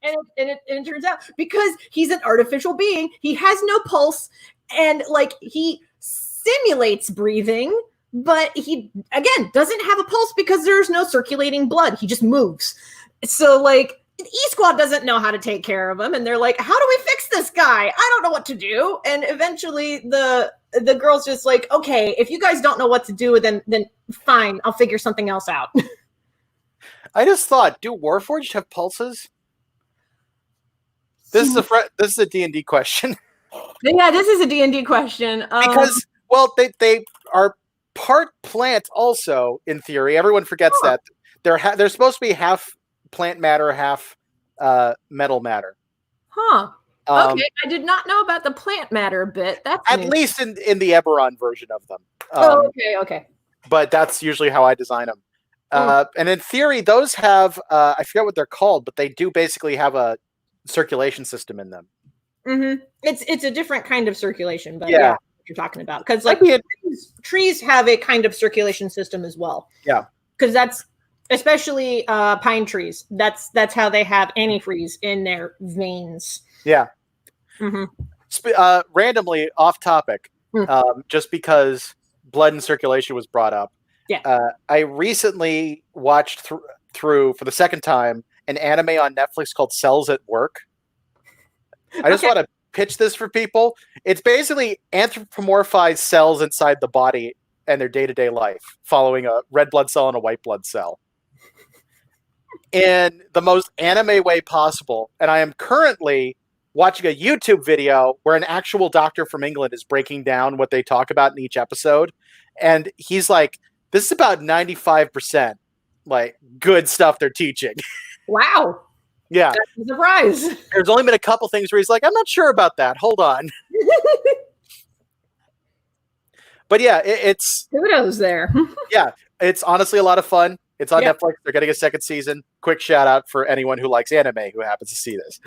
And it turns out, because he's an artificial being, he has no pulse, and like he simulates breathing, but he again doesn't have a pulse because there's no circulating blood. He just moves. So like E-Squad doesn't know how to take care of him, and they're like, how do we fix this guy? I don't know what to do. And eventually the girl's just like, okay, if you guys don't know what to do, then fine, I'll figure something else out. I just thought, do Warforged have pulses? This is a D&D question. Yeah, this is a D&D question. Because, well, they are part plant also, in theory. Everyone forgets that. They're supposed to be half plant matter, half metal matter. Okay, I did not know about the plant matter bit. That's at least in the Eberron version of them. Okay. But that's usually how I design them. And in theory, those have, I forget what they're called, but they do basically have a circulation system in them. It's a different kind of circulation, but Yeah. what you're talking about, because That'd like be trees have a kind of circulation system as well. Yeah. Because that's especially pine trees. That's how they have antifreeze in their veins. Yeah. Mm-hmm. Randomly off topic, just because blood and circulation was brought up. Yeah. I recently watched through for the second time an anime on Netflix called Cells at Work. I just want to pitch this for people. It's basically anthropomorphized cells inside the body and their day-to-day life, following a red blood cell and a white blood cell in the most anime way possible. And I am currently watching a YouTube video where an actual doctor from England is breaking down what they talk about in each episode. And he's like, this is about 95% like good stuff they're teaching. Wow. Yeah. That's a surprise. There's only been a couple things where he's like, I'm not sure about that. Hold on. But yeah, it's kudos there. Yeah, it's honestly a lot of fun. It's on Yeah. Netflix. They're getting a second season. Quick shout out for anyone who likes anime who happens to see this.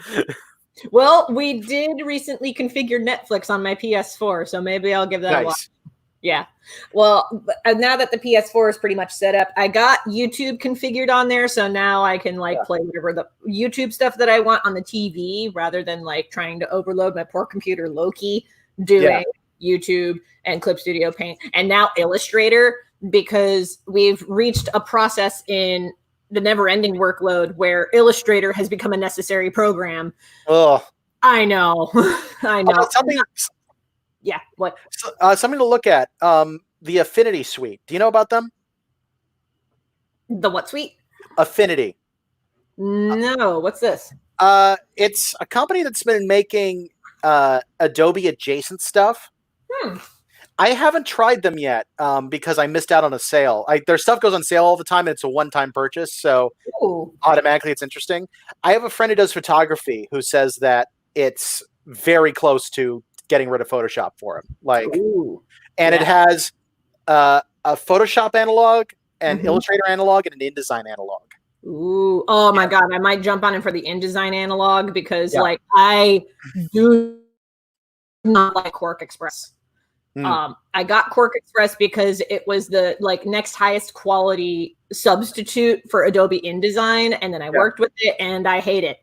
Well, we did recently configure Netflix on my PS4, so maybe I'll give that a watch. Yeah. Well, now that the PS4 is pretty much set up, I got YouTube configured on there, so now I can play whatever the YouTube stuff that I want on the TV rather than like trying to overload my poor computer low-key doing YouTube and Clip Studio Paint and now Illustrator, because we've reached a process in the never-ending workload where Illustrator has become a necessary program. Oh, I know. I know. Yeah, what? Something to look at. The Affinity Suite. Do you know about them? The what suite? Affinity. No, what's this? It's a company that's been making Adobe adjacent stuff. I haven't tried them yet because I missed out on a sale. Their stuff goes on sale all the time, and it's a one-time purchase, so automatically it's interesting. I have a friend who does photography who says that it's very close to getting rid of Photoshop for him. It has a Photoshop analog, an Illustrator analog, and an InDesign analog. Ooh, oh my God! I might jump on it for the InDesign analog because, I do not like Quark Express. I got Quark Express because it was the next highest quality substitute for Adobe InDesign, and then I worked with it, and I hate it.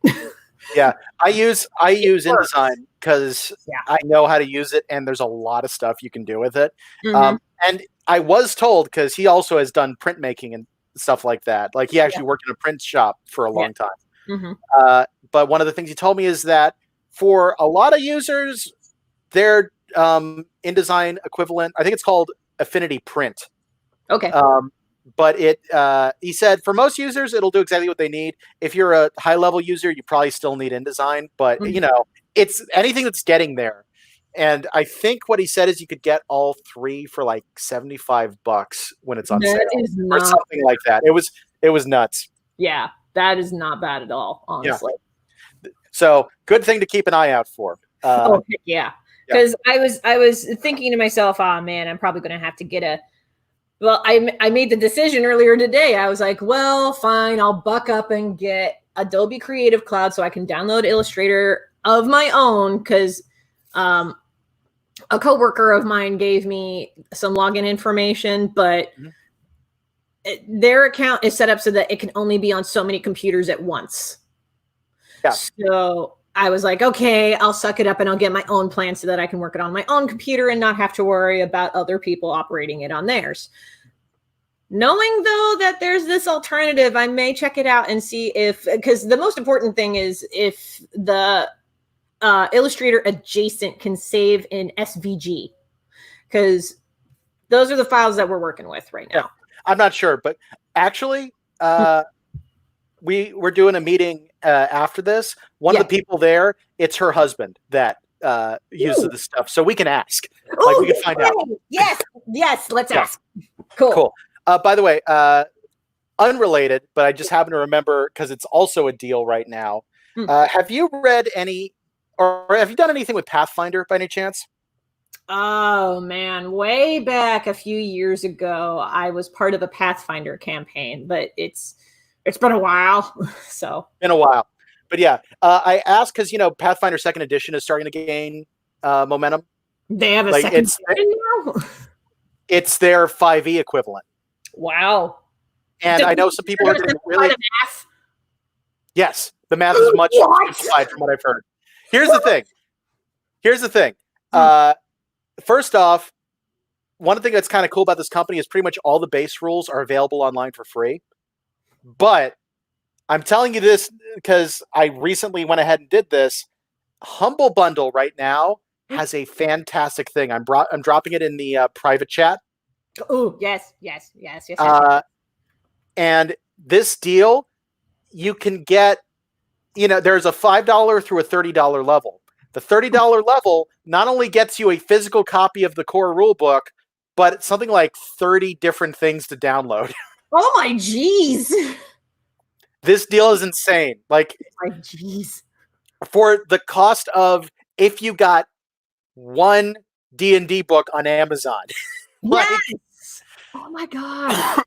Yeah, I use InDesign because I know how to use it, and there's a lot of stuff you can do with it. And I was told, because he also has done printmaking and stuff like that. Like he actually worked in a print shop for a long time. But one of the things he told me is that for a lot of users, their InDesign equivalent, I think it's called Affinity Print. Okay. But he said for most users, it'll do exactly what they need. If you're a high level user, you probably still need InDesign, but it's anything that's getting there. And I think what he said is you could get all three for like $75 when it's on sale or something like that. It was nuts. Yeah, that is not bad at all, honestly. Yeah. So good thing to keep an eye out for. Because I was thinking to myself, oh man, I'm probably going to have to get well, I made the decision earlier today. I was like, well, fine, I'll buck up and get Adobe Creative Cloud so I can download Illustrator of my own, because a coworker of mine gave me some login information, but their account is set up so that it can only be on so many computers at once. Yeah. So I was like, okay, I'll suck it up and I'll get my own plan so that I can work it on my own computer and not have to worry about other people operating it on theirs. Knowing, though, that there's this alternative, I may check it out and see because the most important thing is if the Illustrator adjacent can save in SVG, because those are the files that we're working with right now. Yeah. I'm not sure, but actually, we're doing a meeting after this. One of the people there, it's her husband that uses this stuff, so we can ask. We can find out. Yes, let's ask. Cool. By the way, unrelated, but I just happen to remember because it's also a deal right now. Have you read any, or have you done anything with Pathfinder by any chance? Oh man, way back a few years ago, I was part of a Pathfinder campaign, but it's been a while. So been a while. But yeah, I asked because Pathfinder Second Edition is starting to gain momentum. They have a Like, second edition now? It's their 5e equivalent. Wow. And I know some people are doing really. The math? Yes, the math is much simplified from what I've heard. Here's the thing. First off, one thing that's kind of cool about this company is pretty much all the base rules are available online for free. But I'm telling you this because I recently went ahead and did this. Humble Bundle right now has a fantastic thing. I'm dropping it in the private chat. Oh, yes. And this deal, you can get, there's a $5 through a $30 level. The $30 level not only gets you a physical copy of the core rulebook, but it's something like 30 different things to download. Oh my jeez. This deal is insane. Like, my jeez. For the cost of, if you got one D&D book on Amazon. Yes. Oh my god.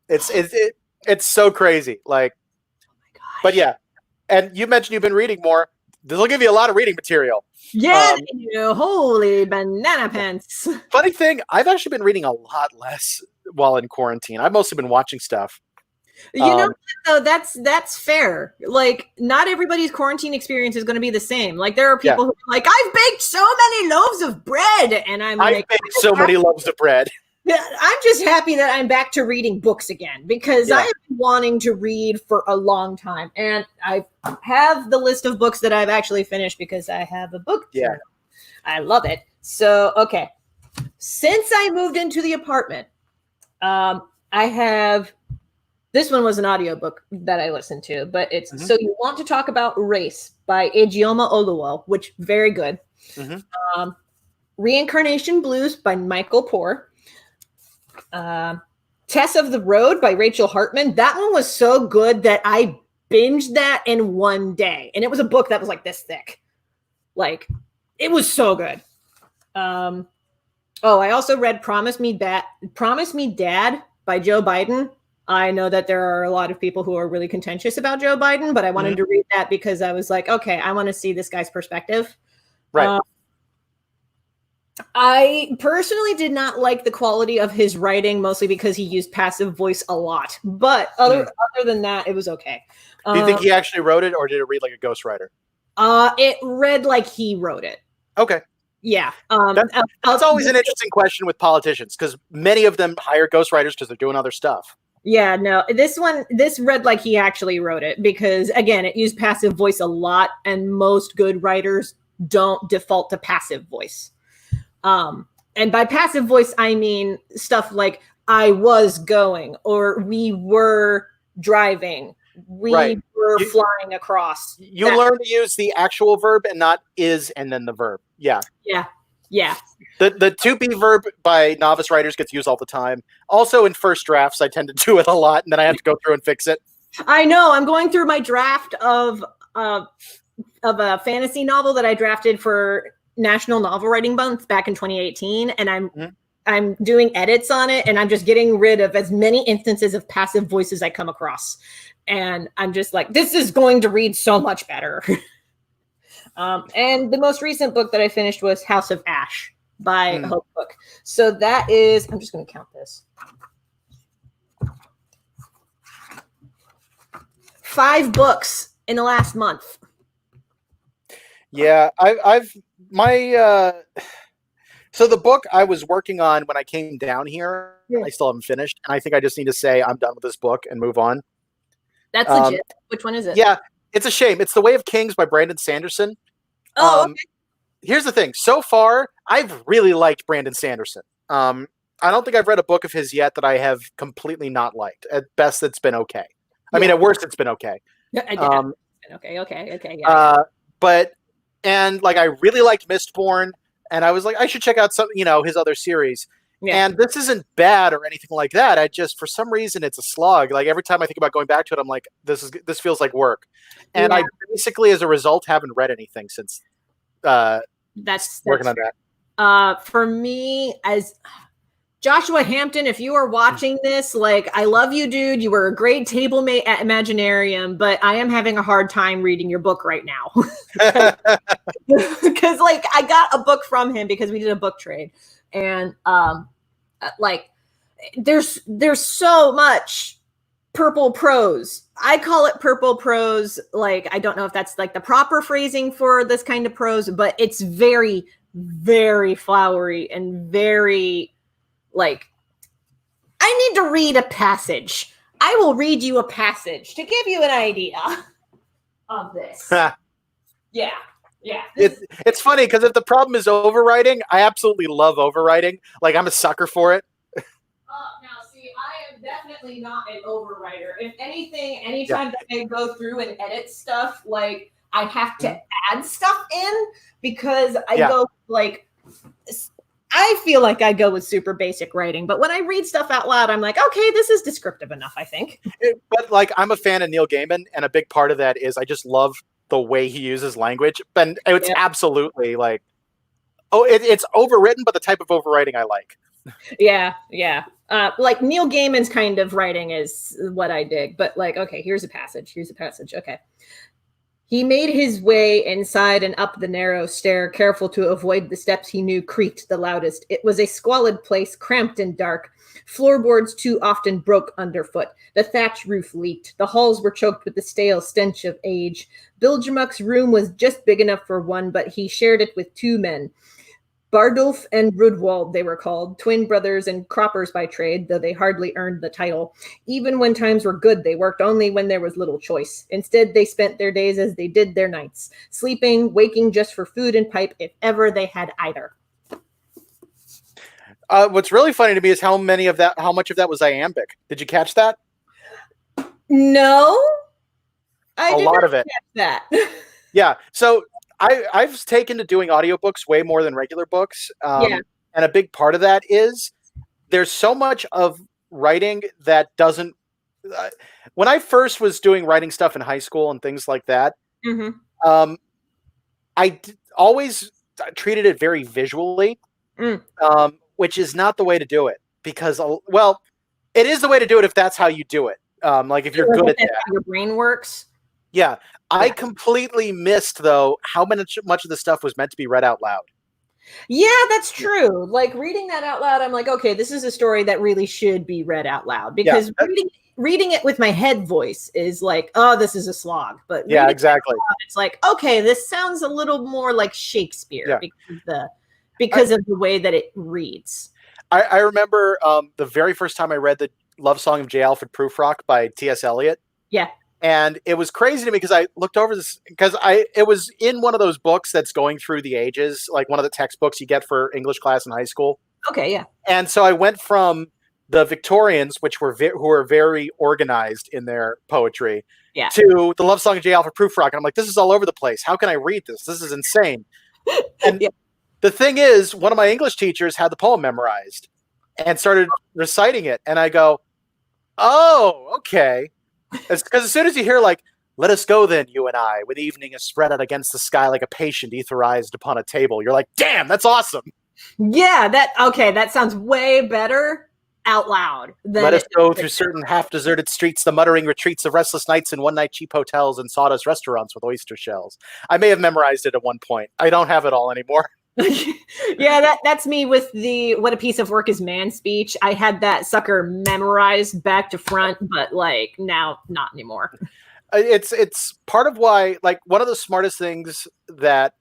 It's so crazy. Like, oh my god. But yeah. And you mentioned you've been reading more. This will give you a lot of reading material. Yeah, holy banana pants. Funny thing, I've actually been reading a lot less while in quarantine. I've mostly been watching stuff. You know what, though, that's fair. Like, not everybody's quarantine experience is going to be the same. Like, there are people who are like, I've baked so many loaves of bread, and I've baked so many loaves of bread. I'm just happy that I'm back to reading books again, because I've been wanting to read for a long time, and I have the list of books that I've actually finished because I have a book journal. I love it. So, okay. Since I moved into the apartment, I have... This one was an audiobook that I listened to, but it's So You Want to Talk About Race by Ejioma Oluwo, which very good. Reincarnation Blues by Michael Poore. Tess of the Road by Rachel Hartman. That one was so good that I binged that in one day. And it was a book that was like this thick. Like, it was so good. I also read Promise Me Dad by Joe Biden. I know that there are a lot of people who are really contentious about Joe Biden, but I wanted to read that because I was like, okay, I want to see this guy's perspective. Right. I personally did not like the quality of his writing, mostly because he used passive voice a lot. But other than that, it was okay. Do you think he actually wrote it, or did it read like a ghostwriter? It read like he wrote it. Okay. Yeah. That's always an interesting question with politicians, because many of them hire ghostwriters because they're doing other stuff. Yeah, no, this read like he actually wrote it, because again, it used passive voice a lot, and most good writers don't default to passive voice. And by passive voice, I mean stuff like I was going, or we were driving, we were flying across. You learn to use the actual verb and not is and then the verb. Yeah. Yeah. Yeah. The to be verb by novice writers gets used all the time. Also in first drafts, I tend to do it a lot, and then I have to go through and fix it. I know. I'm going through my draft of a fantasy novel that I drafted for National Novel Writing Month back in 2018, and I'm doing edits on it, and I'm just getting rid of as many instances of passive voice as I come across. And I'm just like, this is going to read so much better. And the most recent book that I finished was House of Ash by Hope Book. So that is, I'm just going to count this. 5 books in the last month. Yeah, so the book I was working on when I came down here, I still haven't finished. And I think I just need to say I'm done with this book and move on. That's legit. Which one is it? Yeah, it's a shame. It's The Way of Kings by Brandon Sanderson. Okay. Here's the thing. So far, I've really liked Brandon Sanderson. I don't think I've read a book of his yet that I have completely not liked. At best, it's been okay. I mean, at worst, it's been okay. Okay. But I really liked Mistborn, and I was like, I should check out some, his other series. Yeah. And this isn't bad or anything like that. I just, for some reason, it's a slog. Like, every time I think about going back to it, I'm like, this feels like work. And I basically, as a result, haven't read anything since that's working on that. For me, Joshua Hampton, if you are watching this, like, I love you, dude. You were a great table mate at Imaginarium, but I am having a hard time reading your book right now. Because, like, I got a book from him because we did a book trade. And, like, there's so much purple prose. I call it purple prose. Like, I don't know if that's, like, the proper phrasing for this kind of prose, but it's very, very flowery and very... like, I need to read a passage. I will read you a passage to give you an idea of this. Yeah. It's funny because if the problem is overwriting, I absolutely love overwriting. Like, I'm a sucker for it. Now, see, I am definitely not an overwriter. If anything, anytime that I go through and edit stuff, like, I have to add stuff in because I go, like... I feel like I go with super basic writing, but when I read stuff out loud, I'm like, okay, this is descriptive enough, I think. But like, I'm a fan of Neil Gaiman, and a big part of that is I just love the way he uses language. And it's absolutely like, it's overwritten, but the type of overwriting I like. Yeah. Like Neil Gaiman's kind of writing is what I dig, but like, okay, here's a passage. Okay. He made his way inside and up the narrow stair, careful to avoid the steps he knew creaked the loudest. It was a squalid place, cramped and dark. Floorboards too often broke underfoot. The thatch roof leaked. The halls were choked with the stale stench of age. Bilgermuck's room was just big enough for one, but he shared it with two men. Bardulf and Rudwald, they were called, twin brothers and croppers by trade, though they hardly earned the title. Even when times were good, they worked only when there was little choice. Instead, they spent their days as they did their nights, sleeping, waking just for food and pipe, if ever they had either. What's really funny to me is how much of that was iambic. Did you catch that? No, a lot of it. Catch that. Yeah, so I've taken to doing audiobooks way more than regular books. And a big part of that is there's so much of writing that doesn't... when I first was doing writing stuff in high school and things like that, I always treated it very visually, which is not the way to do it. Because, well, it is the way to do it if that's how you do it. Like, if you're good at that. How your brain works. Yeah. I completely missed, though, how much of the stuff was meant to be read out loud. Yeah, that's true. Like, reading that out loud, I'm like, okay, this is a story that really should be read out loud. Because reading it with my head voice is like, oh, this is a slog. But yeah, exactly. It's like, okay, this sounds a little more like Shakespeare because of the way that it reads. I remember the very first time I read the Love Song of J. Alfred Prufrock by T.S. Eliot. Yeah. And it was crazy to me because I looked over this because it was in one of those books that's going through the ages, like one of the textbooks you get for English class in high school. Okay, yeah. And so I went from the Victorians, who were very organized in their poetry, to the Love Song of J. Alfred Prufrock. And I'm like, this is all over the place. How can I read this? This is insane. And the thing is, one of my English teachers had the poem memorized and started reciting it. And I go, oh, okay. Because as soon as you hear, like, let us go then, you and I, with evening is spread out against the sky like a patient etherized upon a table, you're like, damn, that's awesome. Yeah, that sounds way better out loud. Let us go through certain half-deserted streets, the muttering retreats of restless nights in one-night cheap hotels and sawdust restaurants with oyster shells. I may have memorized it at one point. I don't have it all anymore. Yeah, that's me with the what a piece of work is man speech. I had that sucker memorized back to front, but like now not anymore. It's part of why, like, one of the smartest things that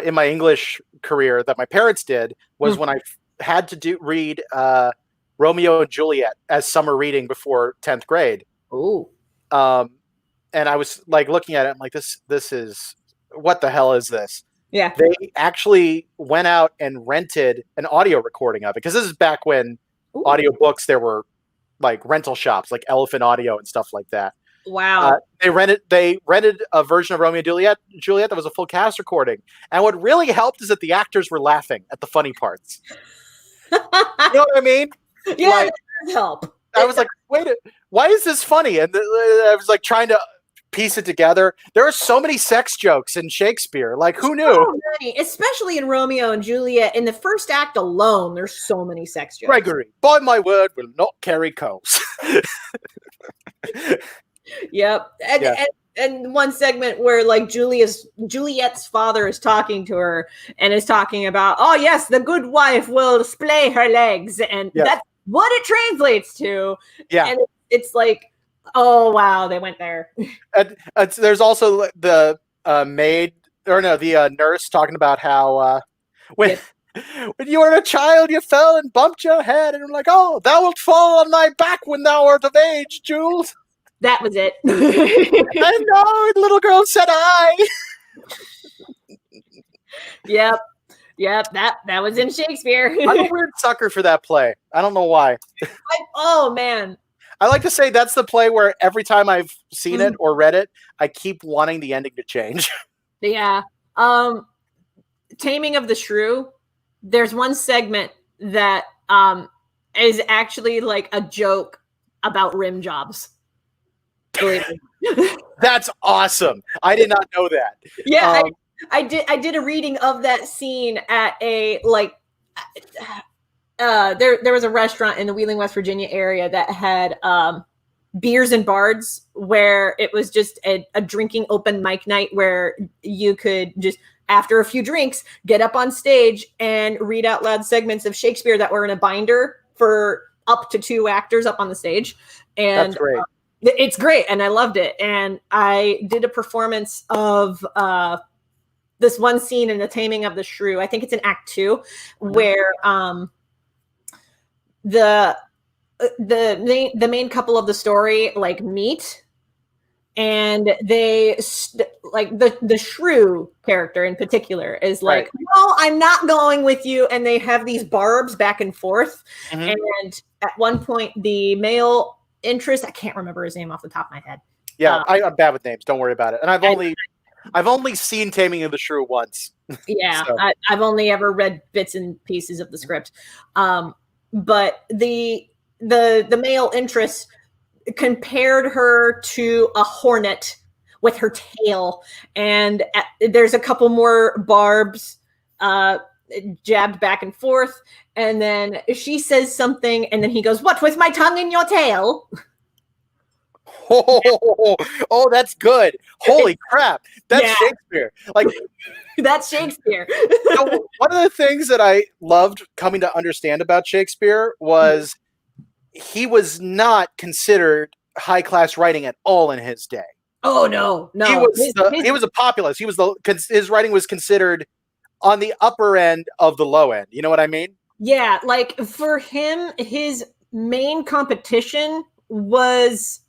in my English career that my parents did was when I had to read Romeo and Juliet as summer reading before 10th grade. Oh. And I was like looking at it, I'm like, this is, what the hell is this? Yeah. They actually went out and rented an audio recording of it. Because this is back when audiobooks, there were like rental shops, like Elephant Audio and stuff like that. Wow. They rented a version of Romeo and Juliet that was a full cast recording. And what really helped is that the actors were laughing at the funny parts. You know what I mean? Yeah, like, that does help. I was like, why is this funny? And I was like trying to piece it together. There are so many sex jokes in Shakespeare. Like, who knew? So many, especially in Romeo and Juliet. In the first act alone, there's so many sex jokes. Gregory, by my word, will not carry coals. Yep. And one segment where like Juliet's father is talking to her and is talking about, oh yes, the good wife will splay her legs, and that's what it translates to. Yeah. And it's like, oh wow, they went there. There's also the nurse talking about how when you were a child, you fell and bumped your head, and I'm like, oh, thou wilt fall on thy back when thou art of age, Jules. That was it. I know, the little girl said I. Yep. That was in Shakespeare. I'm a weird sucker for that play. I don't know why. Oh man. I like to say that's the play where every time I've seen it or read it, I keep wanting the ending to change. Yeah. Taming of the Shrew. There's one segment that is actually like a joke about rim jobs. That's awesome. I did not know that. Yeah, I did a reading of that scene at a like there was a restaurant in the Wheeling, West Virginia area that had beers and bards, where it was just a drinking open mic night where you could just, after a few drinks, get up on stage and read out loud segments of Shakespeare that were in a binder for up to 2 actors up on the stage. And that's great. It's great, and I loved it. And I did a performance of this one scene in The Taming of the Shrew. I think it's in Act 2, where the main couple of the story like meet, and they like the shrew character in particular is like, no, I'm not going with you, and they have these barbs back and forth. And at one point the male interest, I can't remember his name off the top of my head. I'm bad with names, don't worry about it. And I've only seen Taming of the Shrew once. Yeah. So. I've only ever read bits and pieces of the script. But the male interest compared her to a hornet with her tail, and there's a couple more barbs jabbed back and forth, and then she says something, and then he goes, "What, with my tongue in your tail?" Oh, that's good. Holy crap. That's Shakespeare. Like, that's Shakespeare. So one of the things that I loved coming to understand about Shakespeare was he was not considered high class writing at all in his day. Oh no. He was a populist. His writing was considered on the upper end of the low end. You know what I mean? Yeah, like for him, his main competition was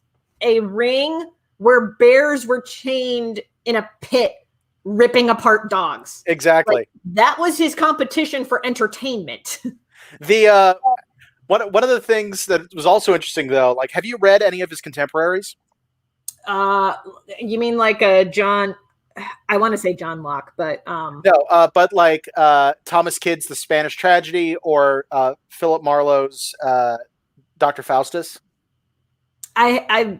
a ring where bears were chained in a pit ripping apart dogs. Exactly. Like, that was his competition for entertainment. One of the things that was also interesting, though, like, have you read any of his contemporaries? You mean like John? I want to say John Locke, but no. But like Thomas Kyd's The Spanish Tragedy, or Philip Marlowe's Dr. Faustus. I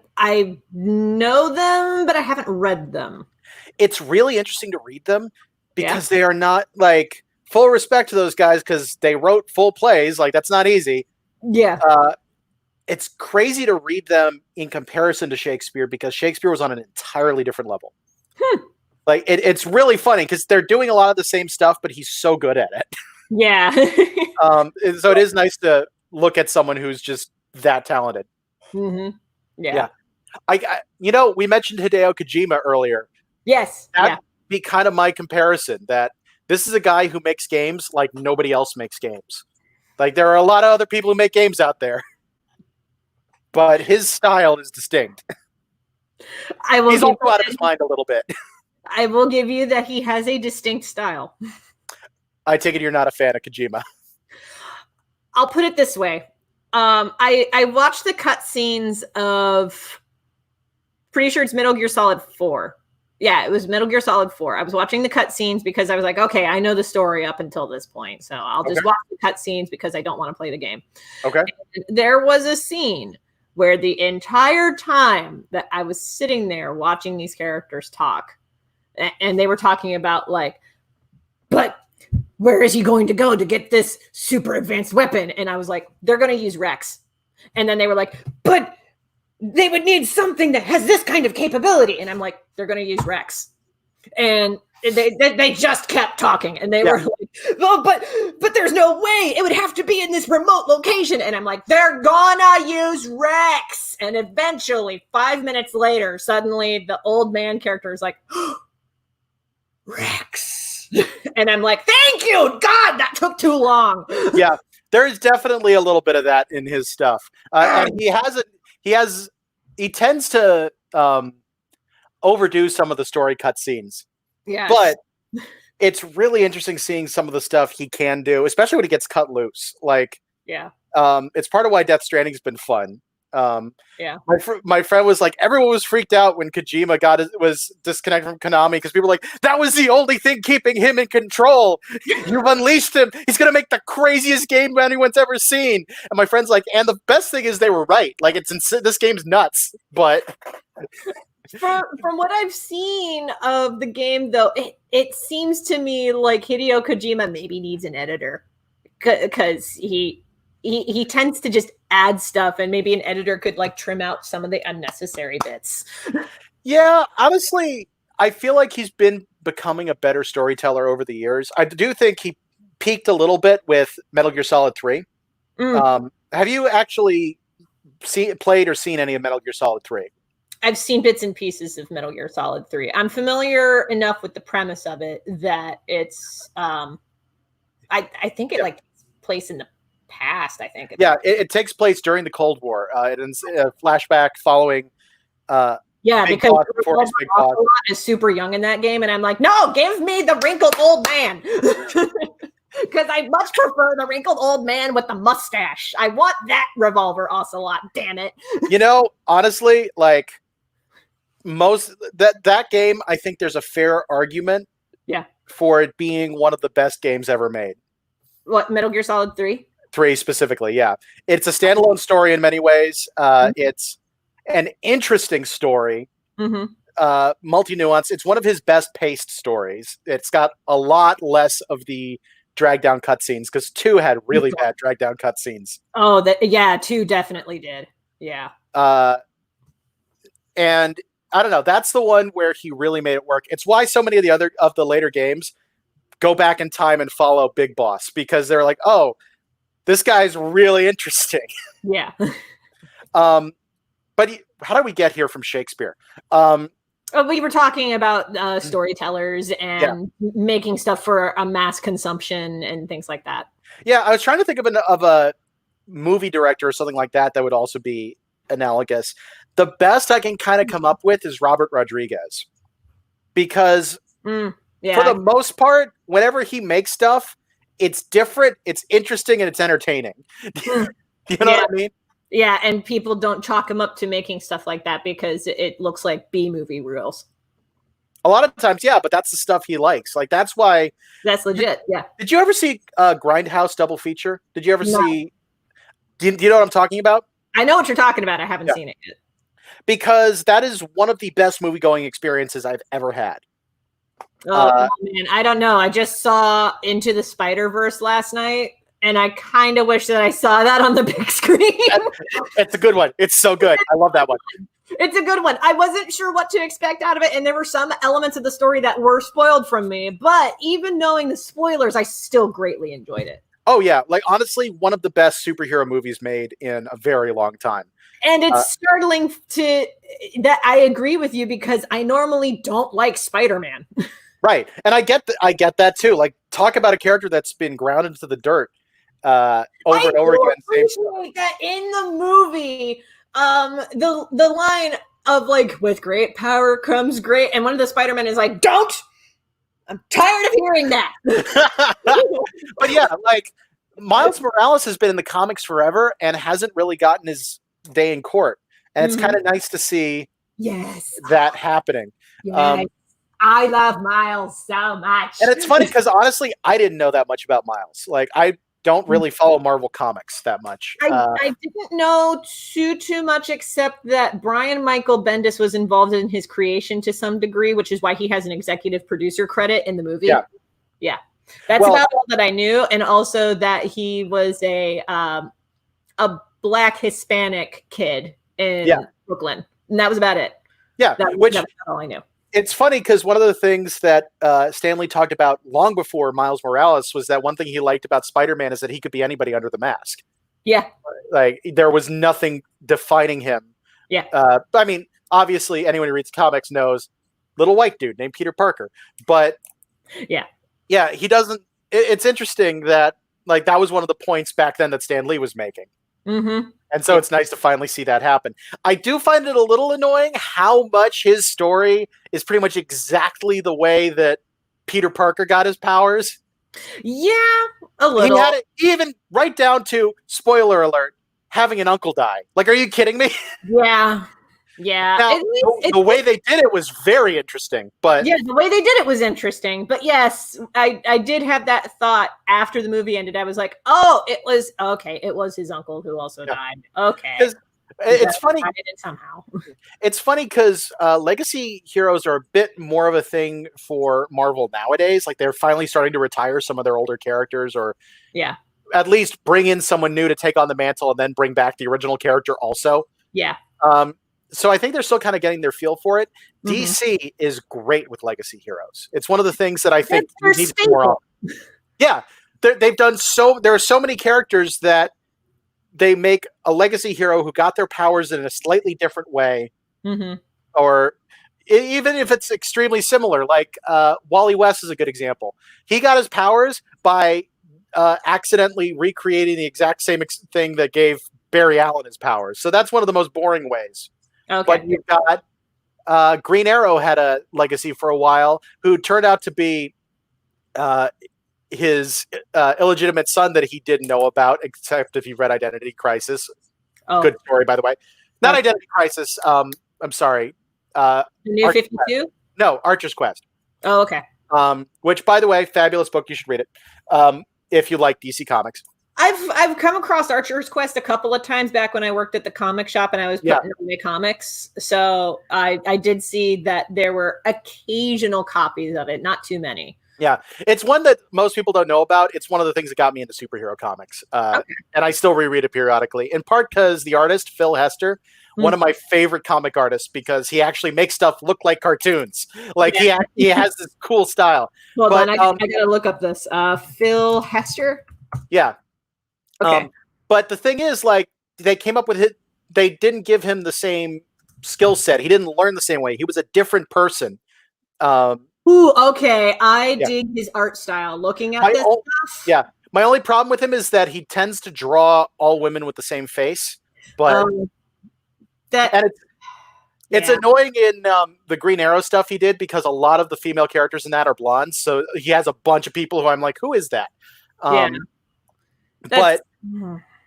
know them, but I haven't read them. It's really interesting to read them because they are not, like, full respect to those guys because they wrote full plays. Like, that's not easy. Yeah. It's crazy to read them in comparison to Shakespeare because Shakespeare was on an entirely different level. Like, it's really funny because they're doing a lot of the same stuff, but he's so good at it. Yeah. So it is nice to look at someone who's just that talented. Mm-hmm. Yeah. We mentioned Hideo Kojima earlier. Yes. That'd be kind of my comparison, that this is a guy who makes games like nobody else makes games. Like, there are a lot of other people who make games out there, but his style is distinct. He's also out of his mind a little bit. I will give you that he has a distinct style. I take it you're not a fan of Kojima. I'll put it this way. I watched the cutscenes of, pretty sure it's Metal Gear Solid 4. Yeah, it was Metal Gear Solid 4. I was watching the cutscenes because I was like, okay, I know the story up until this point, so I'll just watch the cutscenes because I don't want to play the game. Okay. And there was a scene where the entire time that I was sitting there watching these characters talk, and they were talking about like, but where is he going to go to get this super advanced weapon? And I was like, they're going to use Rex. And then they were like, but they would need something that has this kind of capability. And I'm like, they're going to use Rex. And they just kept talking, and they were like, oh, but there's no way, it would have to be in this remote location. And I'm like, they're gonna use Rex. And eventually 5 minutes later, suddenly the old man character is like, oh, Rex. And I'm like, thank you, God, that took too long. Yeah, there's definitely a little bit of that in his stuff. And he tends to overdo some of the story cutscenes. Yeah, but it's really interesting seeing some of the stuff he can do, especially when he gets cut loose. Like, it's part of why Death Stranding's been fun. My friend was like, everyone was freaked out when Kojima was disconnected from Konami because people were like, that was the only thing keeping him in control. You've unleashed him. He's gonna make the craziest game anyone's ever seen. And my friend's like, and the best thing is they were right. Like, this game's nuts, but. From what I've seen of the game, though, it seems to me like Hideo Kojima maybe needs an editor because he tends to just add stuff, and maybe an editor could like trim out some of the unnecessary bits. Yeah, honestly, I feel like he's been becoming a better storyteller over the years. I do think he peaked a little bit with Metal Gear Solid 3. Have you actually played or seen any of Metal Gear Solid 3? I've seen bits and pieces of Metal Gear Solid 3. I'm familiar enough with the premise of it that it's I think it like takes place in the past, I think. It takes place during the Cold War. It's a flashback following because Ocelot is super young in that game, and I'm like, no, give me the wrinkled old man. Because I much prefer the wrinkled old man with the mustache. I want that Revolver Ocelot, damn it. Honestly, like that game, I think there's a fair argument for it being one of the best games ever made. What, Metal Gear Solid 3? 3 specifically, yeah. It's a standalone story in many ways. It's an interesting story, multi-nuanced. It's one of his best paced stories. It's got a lot less of the drag down cutscenes because 2 had really bad drag down cutscenes. Oh, 2 definitely did. Yeah. And I don't know, that's the one where he really made it work. It's why so many of the later games go back in time and follow Big Boss, because they're like, oh, this guy's really interesting. Yeah. But how do we get here from Shakespeare? We were talking about storytellers and making stuff for a mass consumption and things like that. Yeah, I was trying to think of a movie director or something like that would also be analogous. The best I can kind of come up with is Robert Rodriguez, because for the most part, whenever he makes stuff, it's different, it's interesting, and it's entertaining. You know what I mean? Yeah, and people don't chalk him up to making stuff like that because it looks like B-movie reels. A lot of times, yeah, but that's the stuff he likes. Like, that's why... That's legit, yeah. Did you ever see Grindhouse double feature? Did you ever see... Do you know what I'm talking about? I know what you're talking about. I haven't seen it yet. Because that is one of the best movie-going experiences I've ever had. Oh, man, I don't know. I just saw Into the Spider-Verse last night, and I kind of wish that I saw that on the big screen. It's a good one. It's so good. I love that one. It's a good one. I wasn't sure what to expect out of it, and there were some elements of the story that were spoiled from me, but even knowing the spoilers, I still greatly enjoyed it. Oh, yeah. Like, honestly, one of the best superhero movies made in a very long time. And it's startling that I agree with you, because I normally don't like Spider-Man. Right. And I get that too. Like, talk about a character that's been ground into the dirt over and over again. Same stuff. That in the movie, the line of like, with great power comes great, and one of the Spider-Men is like, don't! I'm tired of hearing that. But yeah, like, Miles Morales has been in the comics forever and hasn't really gotten his day in court. And it's kind of nice to see that happening. Yes. I love Miles so much. And it's funny because honestly, I didn't know that much about Miles. Like, I don't really follow Marvel Comics that much. I didn't know too much, except that Brian Michael Bendis was involved in his creation to some degree, which is why he has an executive producer credit in the movie. Yeah. That's about all that I knew, and also that he was a Black Hispanic kid in Brooklyn, and that was about it. Yeah, that was all I knew. It's funny because one of the things that Stan Lee talked about long before Miles Morales was that one thing he liked about Spider-Man is that he could be anybody under the mask. Yeah. Like, there was nothing defining him. Yeah. I mean, obviously, anyone who reads comics knows little white dude named Peter Parker. But yeah, he doesn't. It's interesting that, like, that was one of the points back then that Stan Lee was making. Mm-hmm. And so it's nice to finally see that happen. I do find it a little annoying how much his story is pretty much exactly the way that Peter Parker got his powers. Yeah, a little. He had it even right down to, spoiler alert, having an uncle die. Like, are you kidding me? Yeah. Yeah. Now, the way they did it was very interesting. But yeah, the way they did it was interesting. But yes, I did have that thought after the movie ended. I was like, oh, it was his uncle who also died. Okay. It's funny. Somehow. It's funny because legacy heroes are a bit more of a thing for Marvel nowadays. Like, they're finally starting to retire some of their older characters, or at least bring in someone new to take on the mantle and then bring back the original character also. Yeah. So I think they're still kind of getting their feel for it. Mm-hmm. DC is great with legacy heroes. It's one of the things that I think needs more of. Yeah, they've done so. There are so many characters that they make a legacy hero who got their powers in a slightly different way, or even if it's extremely similar. Like Wally West is a good example. He got his powers by accidentally recreating the exact same thing that gave Barry Allen his powers. So that's one of the most boring ways. Okay. But you've got Green Arrow had a legacy for a while who turned out to be his illegitimate son that he didn't know about, except if you read Identity Crisis. Oh. Good story, by the way. Not Identity Crisis. I'm sorry. The New 52? No, Archer's Quest. Oh, okay. Which, by the way, fabulous book. You should read it if you like DC Comics. I've come across Archer's Quest a couple of times back when I worked at the comic shop and I was putting away comics. So I did see that there were occasional copies of it, not too many. Yeah, it's one that most people don't know about. It's one of the things that got me into superhero comics. And I still reread it periodically, in part because the artist, Phil Hester, one of my favorite comic artists, because he actually makes stuff look like cartoons. Like he has this cool style. Hold on, I gotta look up this. Phil Hester? Yeah. Okay. But the thing is, like, they came up with it. They didn't give him the same skill set. He didn't learn the same way. He was a different person. Ooh, okay. I dig his art style. Looking at this stuff. Yeah. My only problem with him is that he tends to draw all women with the same face. But it's annoying in the Green Arrow stuff he did, because a lot of the female characters in that are blondes. So he has a bunch of people who I'm like, who is that? But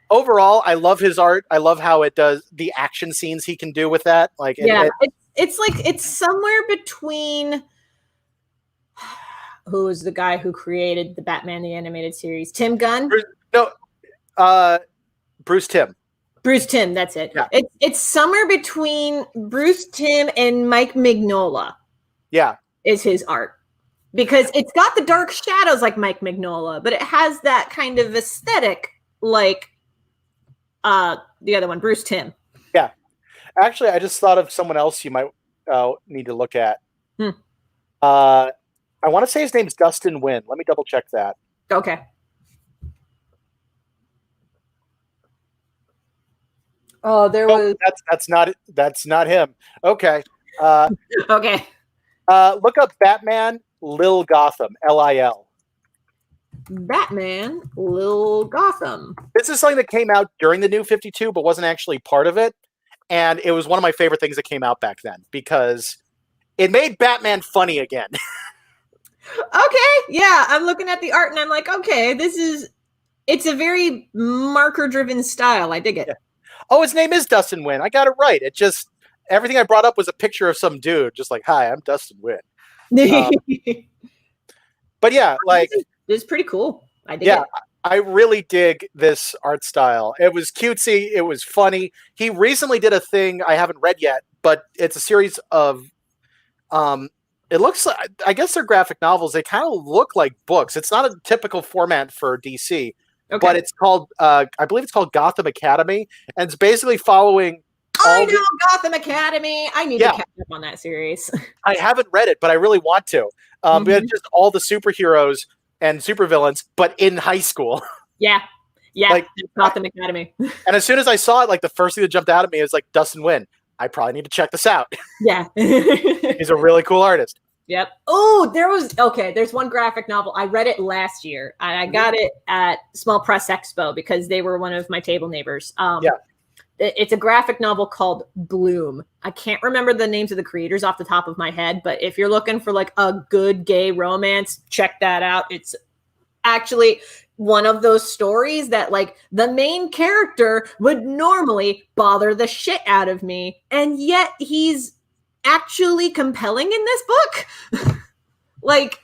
overall, I love his art. I love how it does the action scenes he can do with that. Like, it's like it's somewhere between. Who is the guy who created the Batman the Animated Series? Tim Gunn? Bruce Timm. Bruce Timm, that's it. Yeah. It's somewhere between Bruce Timm and Mike Mignola. Yeah, is his art. Because it's got the dark shadows like Mike Mignola, but it has that kind of aesthetic like the other one, Bruce Timm. Yeah. Actually, I just thought of someone else you might need to look at. I want to say his name's Dustin Nguyen. Let me double check that. Okay. Oh, that's not him. Okay. Okay. Look up Batman Lil Gotham, Lil. Batman Lil Gotham. This is something that came out during the New 52, but wasn't actually part of it. And it was one of my favorite things that came out back then, because it made Batman funny again. Okay, yeah, I'm looking at the art and I'm like, okay, it's a very marker-driven style. I dig it. Yeah. Oh, his name is Dustin Nguyen. I got it right. It just, everything I brought up was a picture of some dude, just like, hi, I'm Dustin Nguyen. But yeah, like, it's pretty cool. I dig it. I really dig this art style. It was cutesy. It was funny. He recently did a thing I haven't read yet, but it's a series of. It looks like, I guess they're graphic novels. They kind of look like books. It's not a typical format for DC, but it's called, I believe it's called Gotham Academy, and it's basically following. I know Gotham Academy. I need to catch up on that series. I haven't read it, but I really want to. But it's just all the superheroes and supervillains, but in high school. Yeah. Like Gotham Academy. And as soon as I saw it, like the first thing that jumped out at me is like Dustin Nguyen. I probably need to check this out. Yeah. He's a really cool artist. Yep. There's one graphic novel. I read it last year. I got it at Small Press Expo because they were one of my table neighbors. It's a graphic novel called Bloom. I can't remember the names of the creators off the top of my head, but if you're looking for like a good gay romance, check that out. It's actually one of those stories that like the main character would normally bother the shit out of me, and yet he's actually compelling in this book. Like,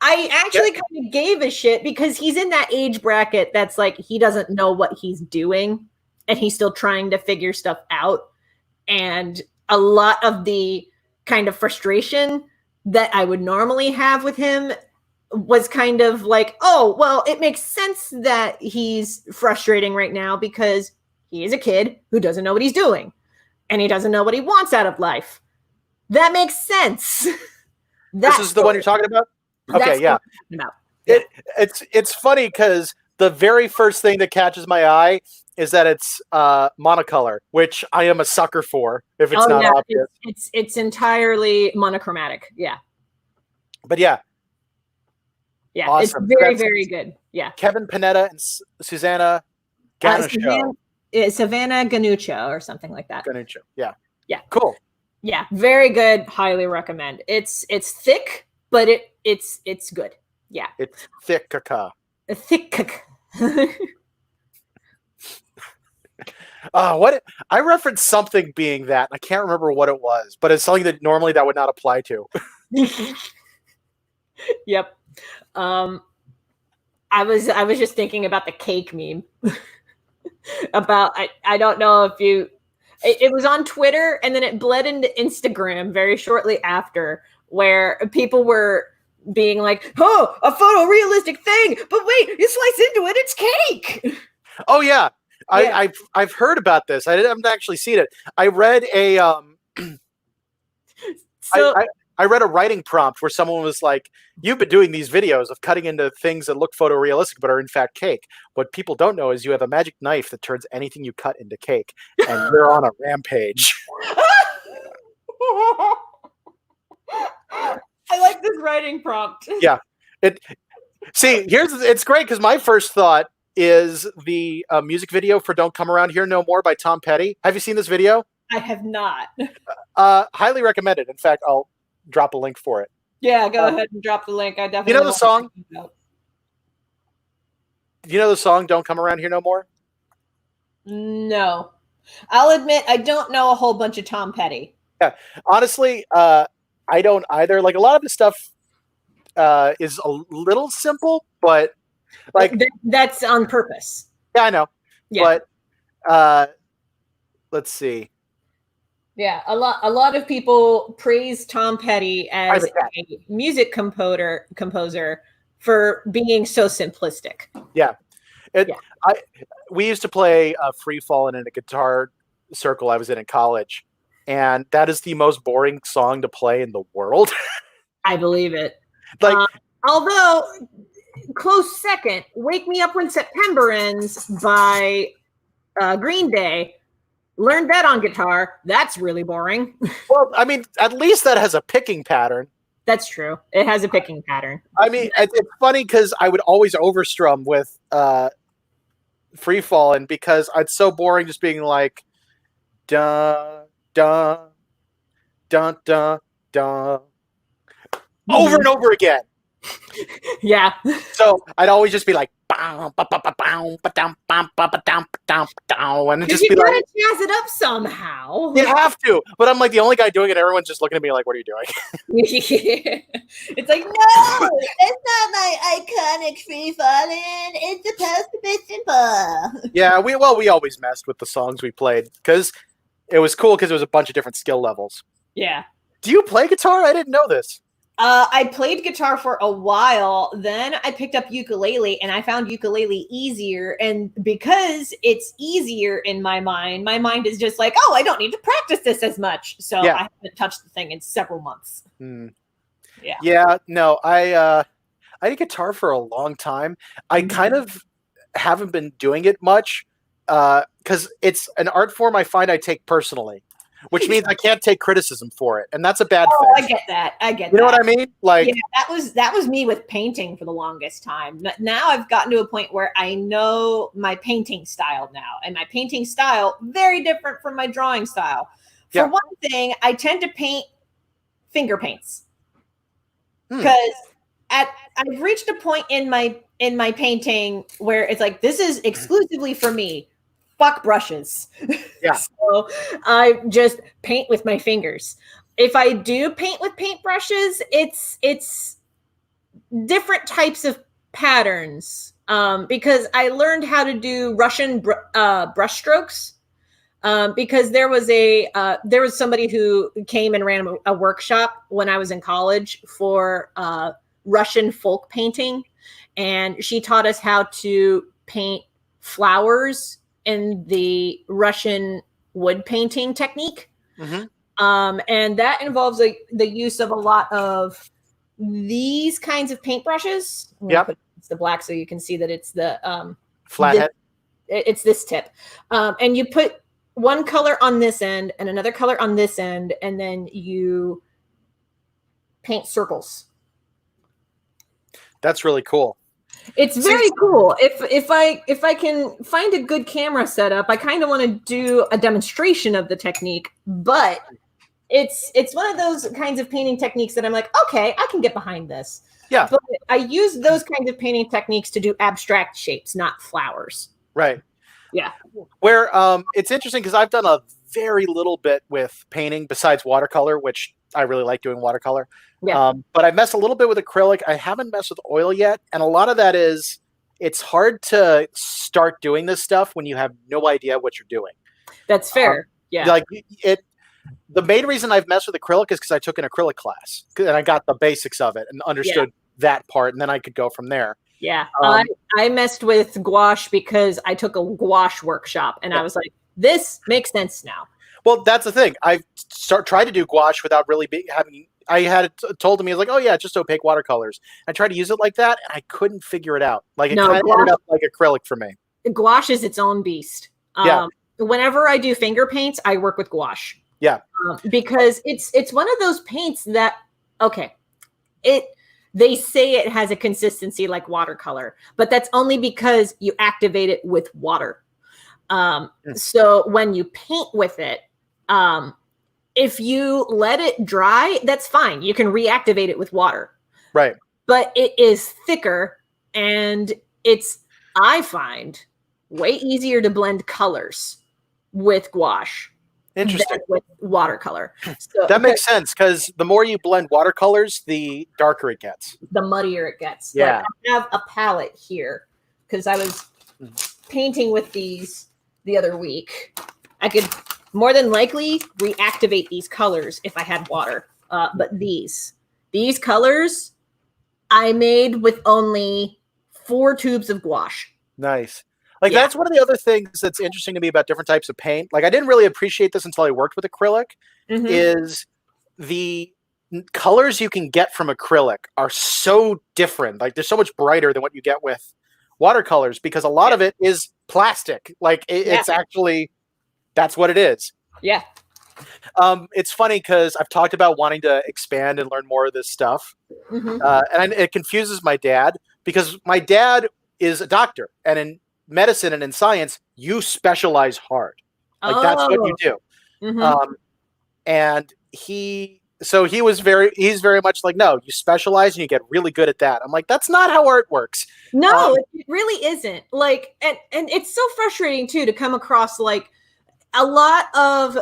I actually kind of gave a shit because he's in that age bracket that's like he doesn't know what he's doing and he's still trying to figure stuff out. And a lot of the kind of frustration that I would normally have with him was kind of like, oh, well, it makes sense that he's frustrating right now because he is a kid who doesn't know what he's doing and he doesn't know what he wants out of life. That makes sense. This is the one you're talking about? Okay, yeah. It's funny because the very first thing that catches my eye is that it's monocolor, which I am a sucker for if it's not obvious. It's entirely monochromatic. Yeah. But yeah. Yeah, awesome. It's very, very good. Yeah. Kevin Panetta and Susanna Ganuccio. Savannah Ganuccio or something like that. Ganuccio, yeah. Yeah. Cool. Yeah, very good. Highly recommend. It's thick, but it's good. Yeah. It's thick caca. Thick caca. What I referenced something being that. I can't remember what it was, but it's something that normally that would not apply to. Yep. I was just thinking about the cake meme. About I don't know if you it was on Twitter and then it bled into Instagram very shortly after, where people were being like, oh, a photorealistic thing, but wait, you slice into it, it's cake. Oh yeah. I've heard about this. I haven't actually seen it. I read a I read a writing prompt where someone was like, you've been doing these videos of cutting into things that look photorealistic but are in fact cake. What people don't know is you have a magic knife that turns anything you cut into cake, and you're on a rampage. I like this writing prompt. Yeah. It's great because my first thought is the music video for Don't Come Around Here No More by Tom Petty. Have you seen this video? I have not. Highly recommended. In fact, I'll drop a link for it. Yeah, go ahead and drop the link. I definitely. You know the song? You know the song "Don't Come Around Here No More"? No, I'll admit I don't know a whole bunch of Tom Petty. Yeah, honestly, I don't either. Like a lot of his stuff is a little simple, but like that's on purpose. Yeah, I know. Yeah, but let's see. Yeah, a lot of people praise Tom Petty as a music composer for being so simplistic. Yeah. We used to play Free Fall in a guitar circle I was in college, and that is the most boring song to play in the world. I believe it. Like, although close second, "Wake Me Up When September Ends" by Green Day. Learned that on guitar. That's really boring. Well, I mean, at least that has a picking pattern. That's true. It has a picking pattern. I mean, it's funny because I would always overstrum with Free Fallin' because it's so boring just being like, dun, dun, dun, dun, dun, over and over again. Yeah. So I'd always just be like, bah, and just you be gotta like, jazz it up somehow. you have to. But I'm like the only guy doing it. Everyone's just looking at me like, what are you doing? It's like, no, it's not my iconic free falling. It's supposed to be simple. Yeah, we always messed with the songs we played because it was cool because it was a bunch of different skill levels. Yeah. Do you play guitar? I didn't know this. I played guitar for a while. Then I picked up ukulele, and I found ukulele easier. And because it's easier in my mind is just like, oh, I don't need to practice this as much. So I haven't touched the thing in several months. Yeah. Yeah. No, I did guitar for a long time. I kind of haven't been doing it much because it's an art form I find I take personally. Which means I can't take criticism for it, and that's a bad thing. I get that. You know what I mean? Like, yeah, that was me with painting for the longest time. Now I've gotten to a point where I know my painting style now, and my painting style very different from my drawing style. For one thing, I tend to paint finger paints because I've reached a point in my painting where it's like, this is exclusively for me. Fuck brushes. Yeah. So I just paint with my fingers. If I do paint with paintbrushes, it's different types of patterns because I learned how to do Russian brush strokes because there was somebody who came and ran a workshop when I was in college for Russian folk painting, and she taught us how to paint flowers in the Russian wood painting technique. And that involves the use of a lot of these kinds of paintbrushes. It's the black so you can see that it's the flathead. It's this tip. And you put one color on this end and another color on this end, and then you paint circles. That's really cool. It's very cool. If I can find a good camera setup, I kind of want to do a demonstration of the technique, but it's one of those kinds of painting techniques that I'm like, okay, I can get behind this. Yeah. But I use those kinds of painting techniques to do abstract shapes, not flowers. Right. Yeah. Where it's interesting because I've done a very little bit with painting besides watercolor, which I really like doing watercolor. Yeah. But I messed a little bit with acrylic. I haven't messed with oil yet. And a lot of that is it's hard to start doing this stuff when you have no idea what you're doing. That's fair. Yeah. Like the main reason I've messed with acrylic is because I took an acrylic class and I got the basics of it and understood that part. And then I could go from there. Yeah. I messed with gouache because I took a gouache workshop and I was like, this makes sense now. Well, that's the thing. I've tried to do gouache without really having. I had it told to me, I was like, oh yeah, just opaque watercolors. I tried to use it like that, and I couldn't figure it out. Like it kind of ended up like acrylic for me. Gouache is its own beast. Whenever I do finger paints, I work with gouache. Yeah, because it's one of those paints that they say it has a consistency like watercolor, but that's only because you activate it with water. So when you paint with it, if you let it dry, that's fine. You can reactivate it with water. Right. But it is thicker and I find, way easier to blend colors with gouache. Interesting. With watercolor. So, that makes sense because the more you blend watercolors, the darker it gets. The muddier it gets. Yeah. Like I have a palette here because I was painting with these the other week. I could more than likely reactivate these colors if I had water. But these colors I made with only 4 tubes of gouache. Nice. Like that's one of the other things that's interesting to me about different types of paint. Like I didn't really appreciate this until I worked with acrylic, is the colors you can get from acrylic are so different. Like they're so much brighter than what you get with watercolors because a lot of it is plastic. Like it's actually, that's what it is. Yeah. It's funny because I've talked about wanting to expand and learn more of this stuff. And it confuses my dad because my dad is a doctor, and in medicine and in science, you specialize hard. Like that's what you do. And he So he's very much like, no, you specialize and you get really good at that. I'm like, that's not how art works. No, it really isn't. Like, and it's so frustrating too to come across like a lot of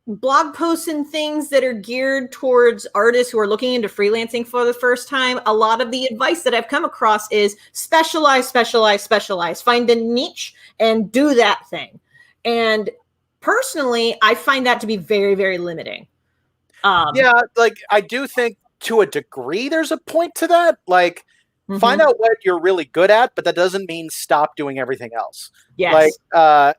blog posts and things that are geared towards artists who are looking into freelancing for the first time. A lot of the advice that I've come across is specialize, specialize, specialize. Find a niche and do that thing. And personally, I find that to be very, very limiting. Yeah, like I do think to a degree there's a point to that. Like, find out what you're really good at, but that doesn't mean stop doing everything else. Yes. Like,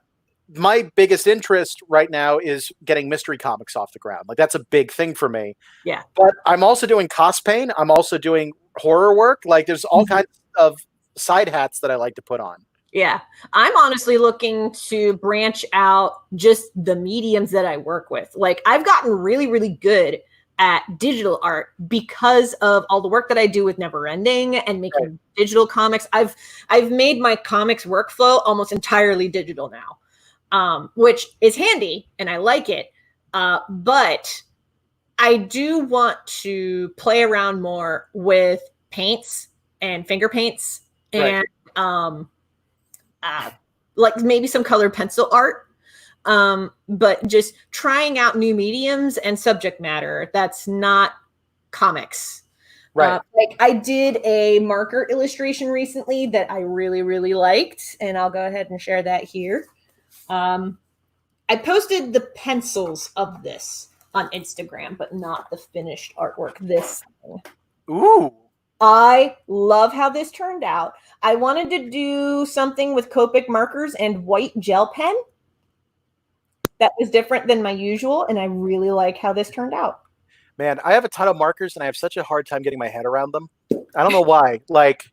my biggest interest right now is getting mystery comics off the ground. Like, that's a big thing for me. Yeah. But I'm also doing cosplaying. I'm also doing horror work. Like, there's all kinds of side hats that I like to put on. Yeah. I'm honestly looking to branch out just the mediums that I work with. Like, I've gotten really, really good at digital art because of all the work that I do with Neverending and making digital comics. I've made my comics workflow almost entirely digital now, which is handy and I like it. But I do want to play around more with paints and finger paints and like maybe some colored pencil art, but just trying out new mediums and subject matter that's not comics. Right. Like I did a marker illustration recently that I really, really liked, and I'll go ahead and share that here. I posted the pencils of this on Instagram, but not the finished artwork. This thing. Ooh. I love how this turned out. I wanted to do something with Copic markers and white gel pen that was different than my usual, and I really like how this turned out. Man, I have a ton of markers, and I have such a hard time getting my head around them. I don't know why. Like,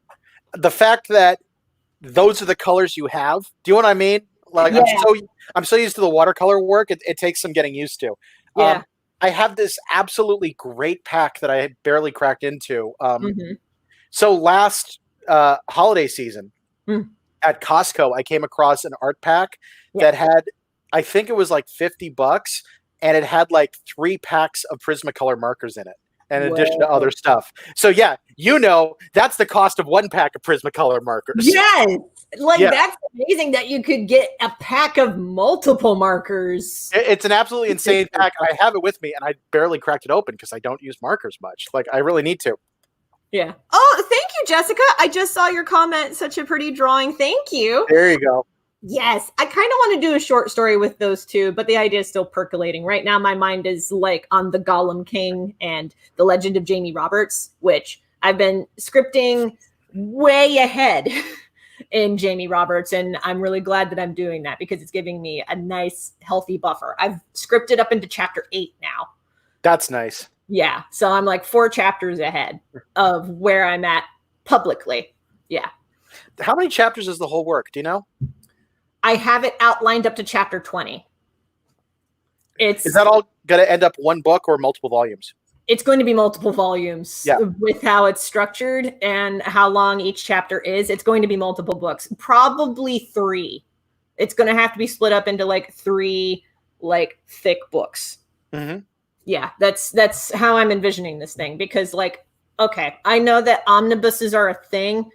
the fact that those are the colors you have. Do you know what I mean? Like, yeah. I'm so used to the watercolor work, it takes some getting used to. Yeah. I have this absolutely great pack that I had barely cracked into. So last holiday season at Costco, I came across an art pack that had, I think it was like $50, and it had like 3 packs of Prismacolor markers in it, in addition to other stuff. So yeah, that's the cost of 1 pack of Prismacolor markers. Yes. Like, that's amazing that you could get a pack of multiple markers. It's an absolutely insane pack. I have it with me, and I barely cracked it open because I don't use markers much. Like, I really need to. Yeah. Oh, thank you, Jessica. I just saw your comment. Such a pretty drawing. Thank you. There you go. Yes. I kind of want to do a short story with those two, but the idea is still percolating. Right now, my mind is like on the Golem King and the Legend of Jamie Roberts, which I've been scripting way ahead in Jamie Roberts, and I'm really glad that I'm doing that because it's giving me a nice, healthy buffer. I've scripted up into chapter 8 now. That's nice. Yeah, so I'm like 4 chapters ahead of where I'm at publicly. Yeah. How many chapters is the whole work? Do you know? I have it outlined up to chapter 20. Is that all going to end up one book or multiple volumes? It's going to be multiple volumes with how it's structured and how long each chapter is. It's going to be multiple books, probably 3. It's going to have to be split up into like 3 like thick books. Yeah, that's how I'm envisioning this thing because like, okay, I know that omnibuses are a thing.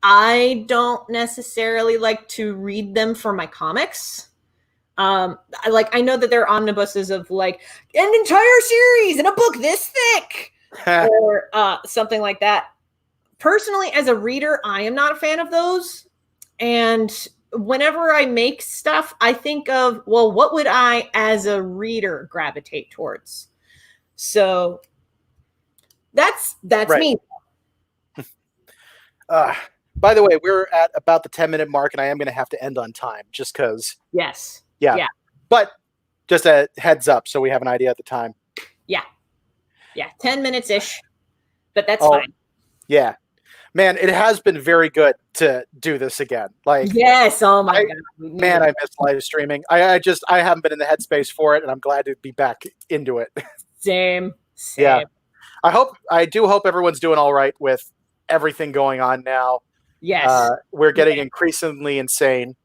I don't necessarily like to read them for my comics. I know that there are omnibuses of like an entire series in a book this thick or something like that. Personally, as a reader, I am not a fan of those. And whenever I make stuff, I think of, well, what would I as a reader gravitate towards? So that's me. By the way, we're at about the 10-minute mark, and I am going to have to end on time just because. Yes. Yeah. But just a heads up so we have an idea at the time. Yeah. 10 minutes-ish, but that's fine. Yeah. Man, it has been very good to do this again. Like, yes, oh my God. Man, I miss live streaming. I haven't been in the headspace for it, and I'm glad to be back into it. Same. Yeah. I do hope everyone's doing all right with everything going on now. Yes. We're getting increasingly insane,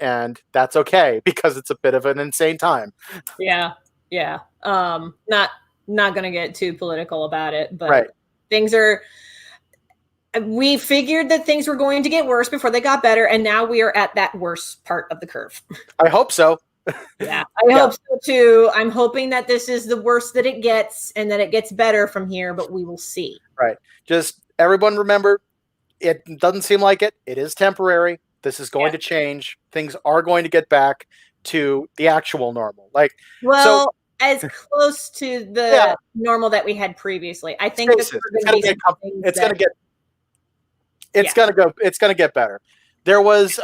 and that's okay because it's a bit of an insane time. Yeah. Yeah. Not gonna get too political about it, but Right. things are. We figured that things were going to get worse before they got better, and now we are at that worst part of the curve. I hope so. Yeah, I hope so too. I'm hoping that this is the worst that it gets, and that it gets better from here, but we will see. Right. Just everyone remember, it doesn't seem like it. It is temporary. This is going to change. Things are going to get back to the actual normal. As close to the normal that we had previously. I think it's gonna get better. There was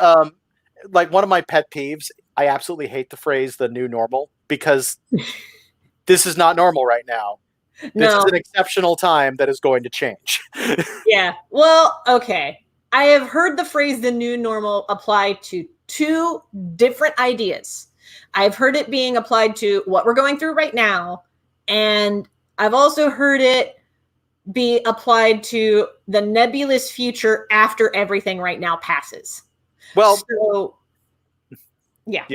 like one of my pet peeves. I absolutely hate the phrase "the new normal" because this is not normal right now. This is an exceptional time that is going to change. Yeah. Well, okay. I have heard the phrase "the new normal" applied to two different ideas. I've heard it being applied to what we're going through right now, and I've also heard it be applied to the nebulous future after everything right now passes. Well, so yeah.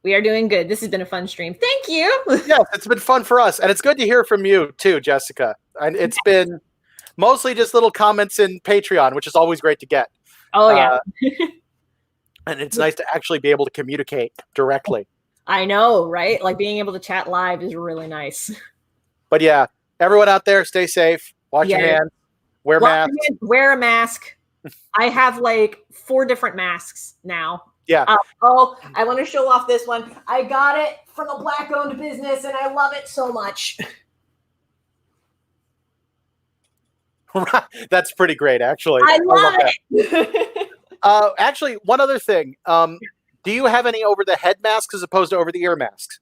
We are doing good. This has been a fun stream. Thank you. Yes, it's been fun for us, and it's good to hear from you too, Jessica. And it's been mostly just little comments in Patreon, which is always great to get. Oh yeah. And it's nice to actually be able to communicate directly. I know, right? Like being able to chat live is really nice. But yeah, everyone out there, stay safe. Wash your hands. Wear masks. Wear a mask. I have like 4 different masks now. Yeah. I want to show off this one. I got it from a Black-owned business, and I love it so much. That's pretty great, actually. I love it. Actually, one other thing. Do you have any over-the-head masks as opposed to over-the-ear masks?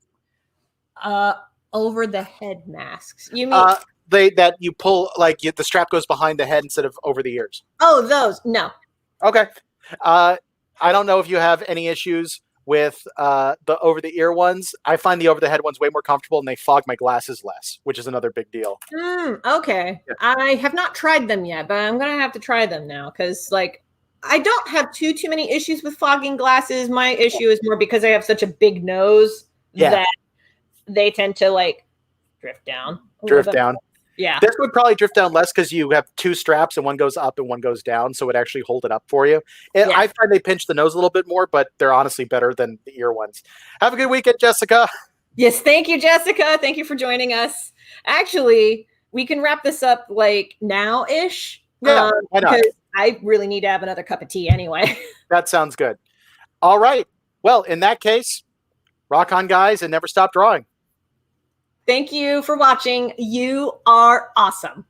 Over-the-head masks. You mean that you pull, like the strap goes behind the head instead of over the ears? Oh, those. No. Okay. I don't know if you have any issues with the over-the-ear ones. I find the over-the-head ones way more comfortable, and they fog my glasses less, which is another big deal. Okay. Yeah. I have not tried them yet, but I'm going to have to try them now because, like, I don't have too many issues with fogging glasses. My issue is more because I have such a big nose that they tend to, like, drift down. Yeah. This would probably drift down less because you have 2 straps and one goes up and one goes down, so it actually hold it up for you. I find they pinch the nose a little bit more, but they're honestly better than the ear ones. Have a good weekend, Jessica. Yes, thank you, Jessica. Thank you for joining us. Actually, we can wrap this up like now-ish. Yeah, why not? Because I really need to have another cup of tea anyway. That sounds good. All right. Well, in that case, rock on, guys, and never stop drawing. Thank you for watching. You are awesome.